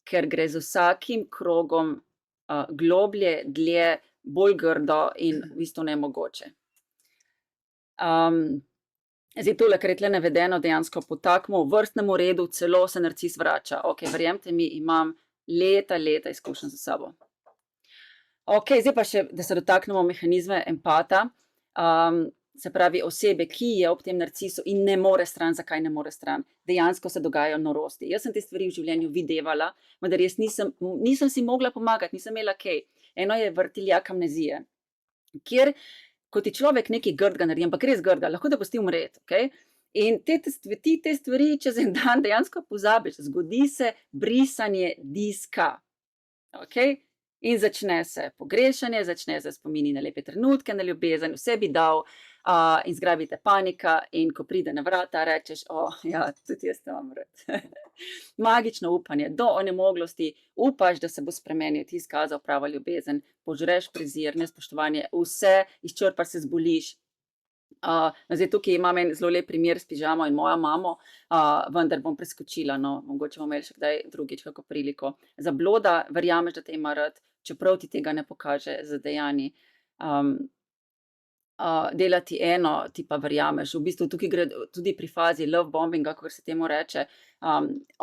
ker gre z vsakim krogom globlje, dlje, bolj grdo in v bistvu nemogoče. Zdaj tole, kar je tule navedeno, dejansko po takmu vrstnemu redu celo se narcis vrača. Ok, verjemite mi, imam leta izkušenj za sabo. Ok, zdaj pa še, da se dotaknemo mehanizme empata, se pravi osebe, ki je ob tem narcisu in ne more stran. Zakaj ne more stran? Dejansko se dogajajo norosti. Jaz sem te stvari v življenju videvala, vendar jaz nisem si mogla pomagati, nisem imela kaj. Eno je vrtiljak amnezije, kjer ko ti človek nekaj grdega naredi, ampak res grdega, lahko te pusti umreti, ok? In te stvari čez en dan dejansko pozabiš, zgodi se brisanje diska, ok? In začne se pogrešanje, začne se spomini na lepe trenutke, na ljubezen, vse bi dal, in zgrabi te panika in ko pride na vrata, rečeš, ja, tudi jaz te imam rad. Magično upanje, do onemoglosti, upaš, da se bo spremenil, ti izkazal prava ljubezen, požreš prezir, nespoštovanje, vse, izčrpaš se, zboliš Zdaj tukaj imam en zelo lep primer s pižamo in mojo mamo, vendar bom preskočila, no, mogoče bomo imeli še kdaj drugič kako priliko. Za Bloda verjameš, da te ima rad, čeprav ti tega ne pokaže z dejanji. Dela ti eno, ti pa verjameš. V bistvu tukaj gre tudi pri fazi love bombinga, kakor se temu reče.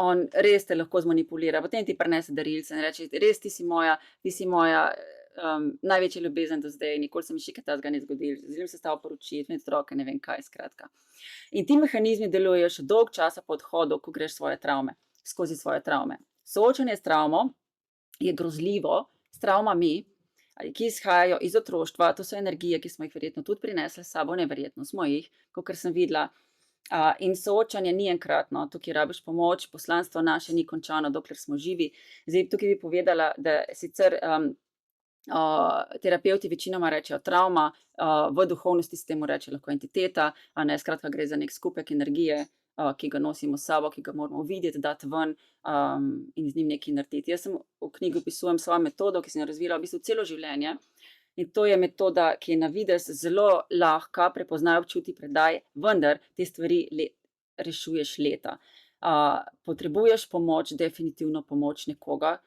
On res te lahko zmanipulira, potem ti prinese darilce in reče, res ti si moja največja ljubezen do zdaj, nikoli se mi še kaj takega ne zgodilo, želim se s tabo poročiti, imeti otroke, ne vem kaj, skratka. In ti mehanizmi delujejo še dolgo časa po odhodu, ko greš skozi svoje travme. Soočanje s travmo je grozljivo, s travmami, ki izhajajo iz otroštva, to so energije, ki smo jih verjetno tudi prinesli s sabo, neverjetno smo jih, kakor sem videla. In soočanje ni enkratno, tukaj rabiš pomoč, poslanstvo naše ni končano, dokler smo živi. Zdaj, tukaj bi povedala, da sicer terapevti večinoma rečejo travma, v duhovnosti se temu reče lahko entiteta, skratka gre za nek skupek energije, ki ga nosimo s sabo, ki ga moramo videti, dati ven in z njim nekaj narediti. Jaz sem v knjigi opisujem svojo metodo, ki sem jo razvila v bistvu celo življenje, in to je metoda, ki je na videz zelo lahka, prepoznaj, občuti, predaj, vendar te stvari rešuješ leta. Potrebuješ pomoč, definitivno pomoč nekoga,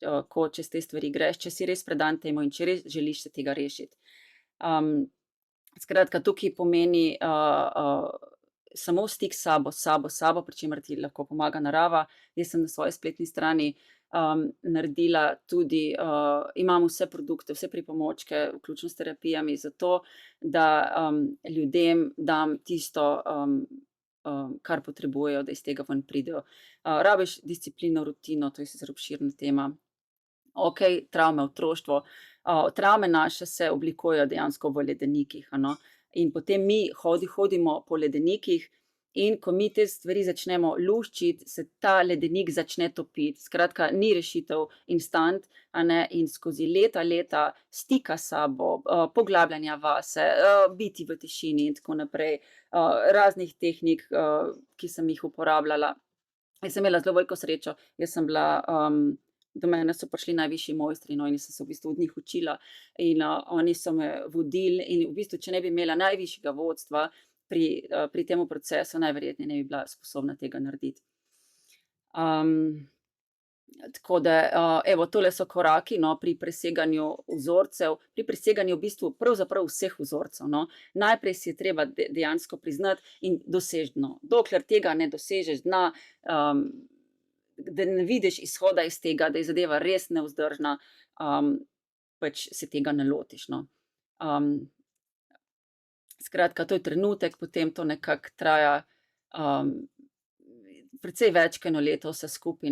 ko čez te stvari greš, če si res predan temu in če res želiš se tega rešiti. Skratka, tukaj pomeni samo stik s sabo, pri čemer ti lahko pomaga narava. Jaz sem na svoji spletni strani naredila tudi, imam vse produkte, vse pripomočke, vključno s terapijami, zato da ljudem dam tisto, kar potrebujejo, da iz tega ven pridejo. Rabiš disciplino, rutino, to je sicer obširna tema. Travme, otroštvo. Travme naše se oblikujejo dejansko v ledenikih, in potem mi hodimo po ledenikih in ko mi te stvari začnemo luščiti, se ta ledenik začne topiti. Skratka, ni rešitev instant, in skozi leta stika s sabo, poglabljanja vase, biti v tišini in tako naprej, raznih tehnik, ki sem jih uporabljala. Jaz sem imela zelo veliko srečo, do mene so prišli najvišji mojstri, in sem se v bistvu od njih učila in oni so me vodili in v bistvu, če ne bi imela najvišjega vodstva pri tem procesu, najverjetneje ne bi bila sposobna tega narediti. Tako da, tole so koraki, pri preseganju vzorcev, pri preseganju v bistvu pravzaprav vseh vzorcev, Najprej si je treba dejansko priznati in doseči dno. Dokler tega ne dosežeš dna, da ne vidiš izhoda iz tega, da je zadeva res nevzdržna, pač se tega ne lotiš, Skratka, to je trenutek, potem to nekako traja precej več kot eno leto vse skupaj,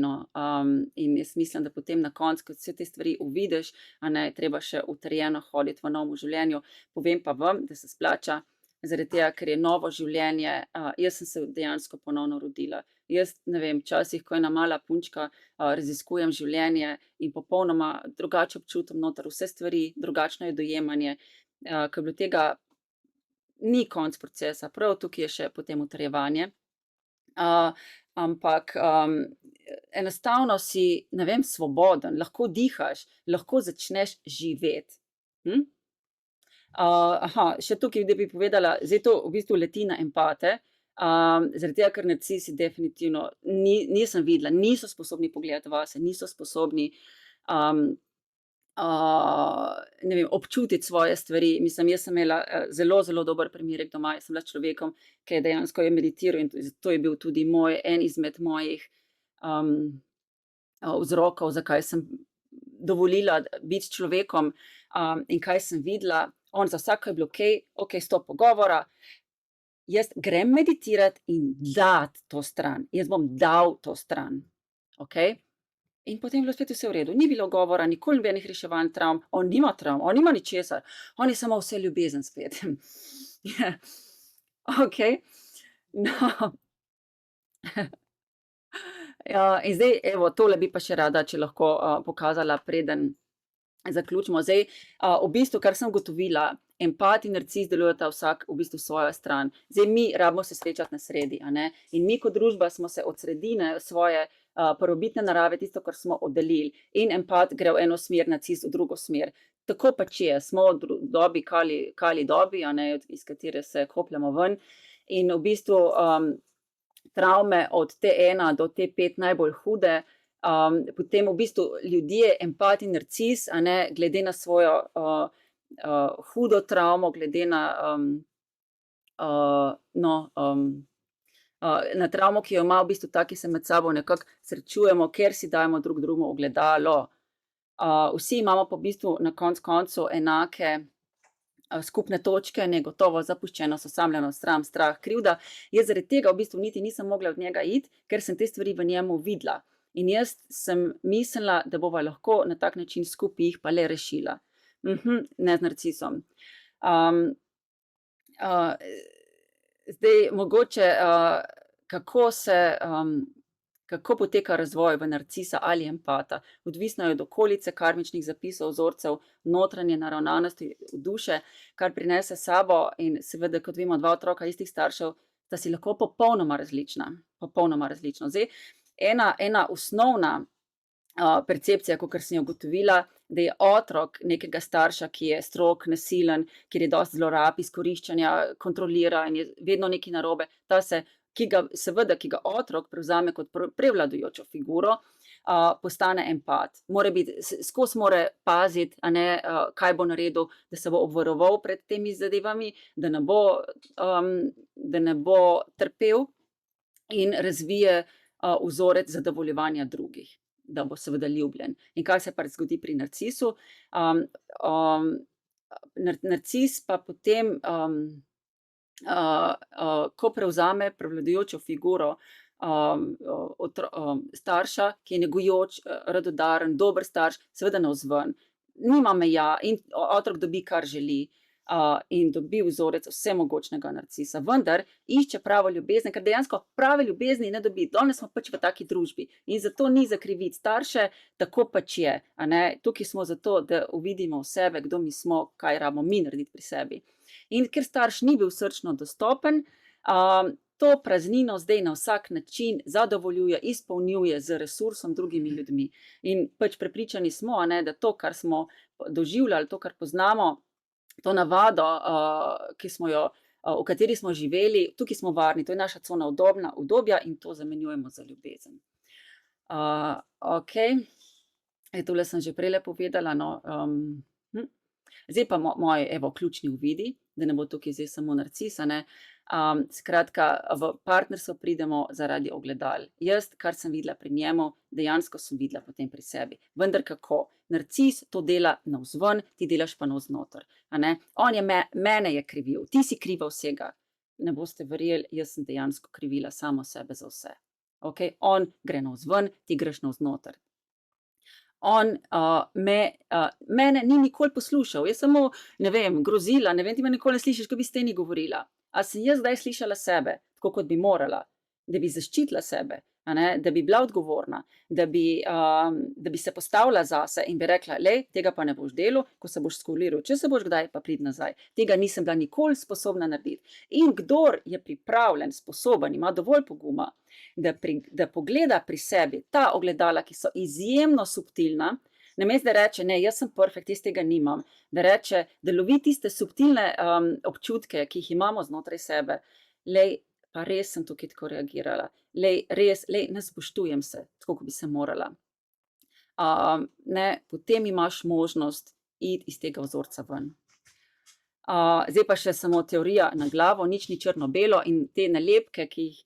in jaz mislim, da potem na koncu, ko vse te stvari uvidiš, je treba še utrjeno hoditi v novem življenju. Povem pa vam, da se splača, zaradi tega, ker je novo življenje, jaz sem se dejansko ponovno rodila. Jaz ne vem, včasih, ko ena mala punčka, raziskujem življenje in popolnoma drugače občutim noter vse stvari, drugačno je dojemanje, ko je bilo tega, ni konec procesa, prav tukaj je še potem utrjevanje. Ampak enostavno si, ne vem, svoboden, lahko dihaš, lahko začneš živeti. Še tukaj, da bi povedala, zdaj to v bistvu leti na empate, zaradi tega, ker narcisi definitivno nisem videla, niso sposobni pogledati vase, niso sposobni ne vem, občutiti svoje stvari. Mislim, jaz sem imela zelo, zelo dober primerek doma, jaz sem bila s človekom, ki je dejansko meditiral in to je bil tudi en izmed mojih vzrokov, zakaj sem dovolila biti s človekom in kaj sem videla. On za vsako je bilo okej, stop pogovora, jaz grem meditirati in dati to stran, jaz bom dal to stran, In potem je bilo spet vse v redu, ni bilo govora, nikoli nobenih reševanj travm, on nima travm, on nima ničesar, on je samo vse ljubezen spet. No. In zdaj, tole bi pa še rada, če lahko pokazala, preden zaključimo. Zdaj, v bistvu, kar sem ugotovila, empat in narcis delujeta vsak v bistvu svojo stran. Zdaj, mi rabimo se srečati na sredi, In mi kot družba smo se od sredine svoje prvobitne narave, tisto, kar smo oddelili, in empat gre v eno smer, narcis v drugo smer. tako pač je, smo v dobi, kali dobi, a ne, iz katere se kopljamo ven. In v bistvu travme od T1 do T5 najbolj hude, potem v bistvu ljudje, empat in narcis, a ne, glede na svojo hudo travmo, glede na na travmo, ki jo ima, v bistvu taki se med sabo nekako srečujemo, ker si dajemo drug drugemu ogledalo. Vsi imamo pa v bistvu na koncu enake skupne točke, negotovo, zapuščenost, osamljenost, sram, strah, krivda. Jaz zaradi tega v bistvu niti nisem mogla od njega iti, ker sem te stvari v njemu videla. In jaz sem mislila, da bova lahko na tak način skupaj jih pa le rešila. Ne z narcisom. Zdaj, mogoče, kako poteka razvoj v narcisa ali empata. Odvisno je od okolice, karmičnih zapisov, vzorcev, notranje naravnanosti duše, kar prinese sabo, in seveda, kot vemo, dva otroka istih staršev sta si lahko popolnoma različna. Zdaj, ena osnovna percepcija, kakor sem jo ugotovila, da je otrok nekega starša, ki je strog, nasilen, kjer je dosti zlorab, izkoriščanja, kontrolira in je vedno nekaj narobe, ki ga otrok prevzame kot prevladujočo figuro, postane empat. Skozi mora paziti, a ne, kaj bo naredil, da se bo obvaroval pred temi zadevami, da ne bo trpel, in razvije vzorec zadovoljevanja drugih, da bo seveda ljubljen. In kaj se pa zgodi pri narcisu? Narcis pa potem, ko prevzame prevladujočo figuro starša, ki je negujoč, radodaren, dober starš, seveda navzven, nima meja in otrok dobi, kar želi, in dobi vzorec vsemogočnega narcisa, vendar išče pravo ljubezen, ker dejansko prave ljubezni ne dobi. Danes smo pač v taki družbi in zato ni za kriviti starše, tako pač je, a ne. Tukaj smo zato, da uvidimo v sebe, kdo mi smo, kaj rabimo mi narediti pri sebi. In ker starš ni bil srčno dostopen, to praznino zdaj na vsak način zadovoljuje, izpolnjuje z resursom, drugimi ljudmi. In pač prepričani smo, a ne, da to, kar smo doživljali, to, kar poznamo, to navado, v kateri smo živeli, tukaj smo varni, to je naša cona udobja in to zamenjujemo za ljubezen. Okej, tole sem že prejle povedala, no. Zdaj pa moji, ključni uvidi, da ne bo tukaj zdaj samo narcis, a ne. Skratka, v partnerstvo pridemo zaradi ogledal. Jaz, kar sem videla pri njemu, dejansko sem videla potem pri sebi. Vendar kako? Narcis to dela navzven, ti delaš pa navznoter, a ne. Mene je krivil, ti si kriva vsega. Ne boste verjeli, jaz sem dejansko krivila samo sebe za vse. Okej, on gre navzven, ti greš navznoter. On mene ni nikoli poslušal, jaz samo, ne vem, grozila, ne vem, ti me nikoli ne slišiš, ko bi s teni govorila. A sem jaz zdaj slišala sebe, tako kot bi morala, da bi zaščitila sebe, a ne, da bi bila odgovorna, da bi se postavila zase in bi rekla, lej, tega pa ne boš delal, ko se boš skuliral, če se boš kdaj, pa pridi nazaj. Tega nisem bila nikoli sposobna narediti. In kdor je pripravljen, sposoben, ima dovolj poguma, da pogleda pri sebi ta ogledala, ki so izjemno subtilna, namesto da reče, ne, jaz sem perfekt, jaz tega nimam, da reče, da lovi tiste subtilne občutke, ki jih imamo znotraj sebe, lej, pa res sem tukaj tako reagirala, lej, ne spoštujem se, tako kot bi se morala. Potem imaš možnost iti iz tega vzorca ven. Zdaj pa še samo teorija na glavo, nič ni črno-belo, in te nalepke, ki jih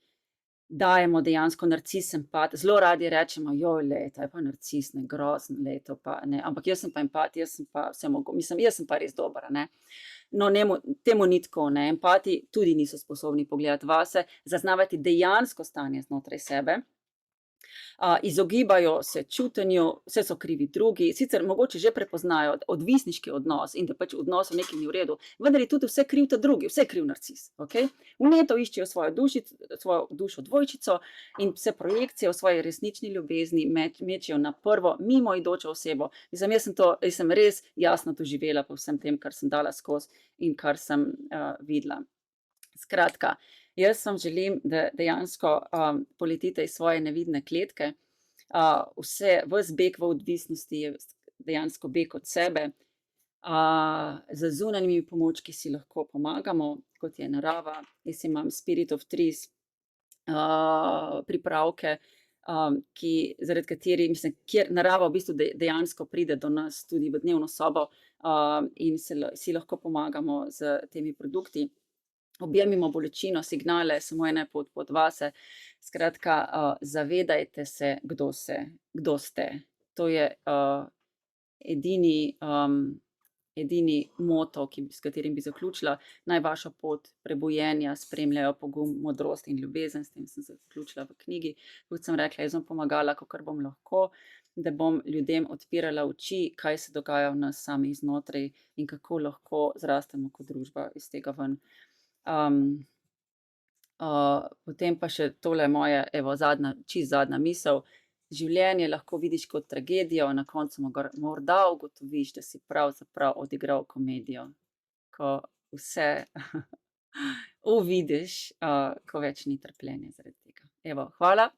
dajemo dejansko narcis, empat, zelo radi rečemo, lej, ta je pa narcis, ne, grozen, lej, to pa ne, ampak jaz sem pa empat, jaz sem pa jaz sem pa res dober, ne. No, temu ni tako, ne, empati tudi niso sposobni pogledati vase, zaznavati dejansko stanje znotraj sebe, izogibajo se čutenju, vse so krivi drugi, sicer mogoče že prepoznajo odvisniški odnos in da pač odnos v nekem ni v redu, vendar je tudi vse kriv ta drugi, vse kriv narcis, okej? Vneto iščejo svojo dušo dvojčico in vse projekcije v svoji resnični ljubezni mečejo na prvo mimoidočo osebo. Jaz sem res jasno doživela po vsem tem, kar sem dala skozi in kar sem videla. Skratka, jaz vam želim, da dejansko poletite iz svoje nevidne kletke. Ves beg v odvisnosti je dejansko beg od sebe. Z zunanjimi pomočki si lahko pomagamo, kot je narava. Jaz imam Spirit of Trees pripravke, zaradi katerih, mislim, kjer narava v bistvu dejansko pride do nas tudi v dnevno sobo, in si lahko pomagamo z temi produkti. Objemimo bolečino, signale, samo ena pot vase. Skratka, zavedajte se, kdo ste. To je edini moto, s katerim bi zaključila. Naj vašo pot prebujenja spremljajo pogum, modrost in ljubezen. S tem sem zaključila v knjigi. Kot sem rekla, jaz bom pomagala, kakor bom lahko, da bom ljudem odpirala oči, kaj se dogaja v nas samih znotraj in kako lahko zrastemo kot družba iz tega ven. Potem pa še tole moja, zadnja misel. Življenje lahko vidiš kot tragedijo, na koncu morda ugotoviš, da si pravzaprav odigral komedijo, ko vse uvidiš, ko več ni trpljenja zaradi tega. Hvala.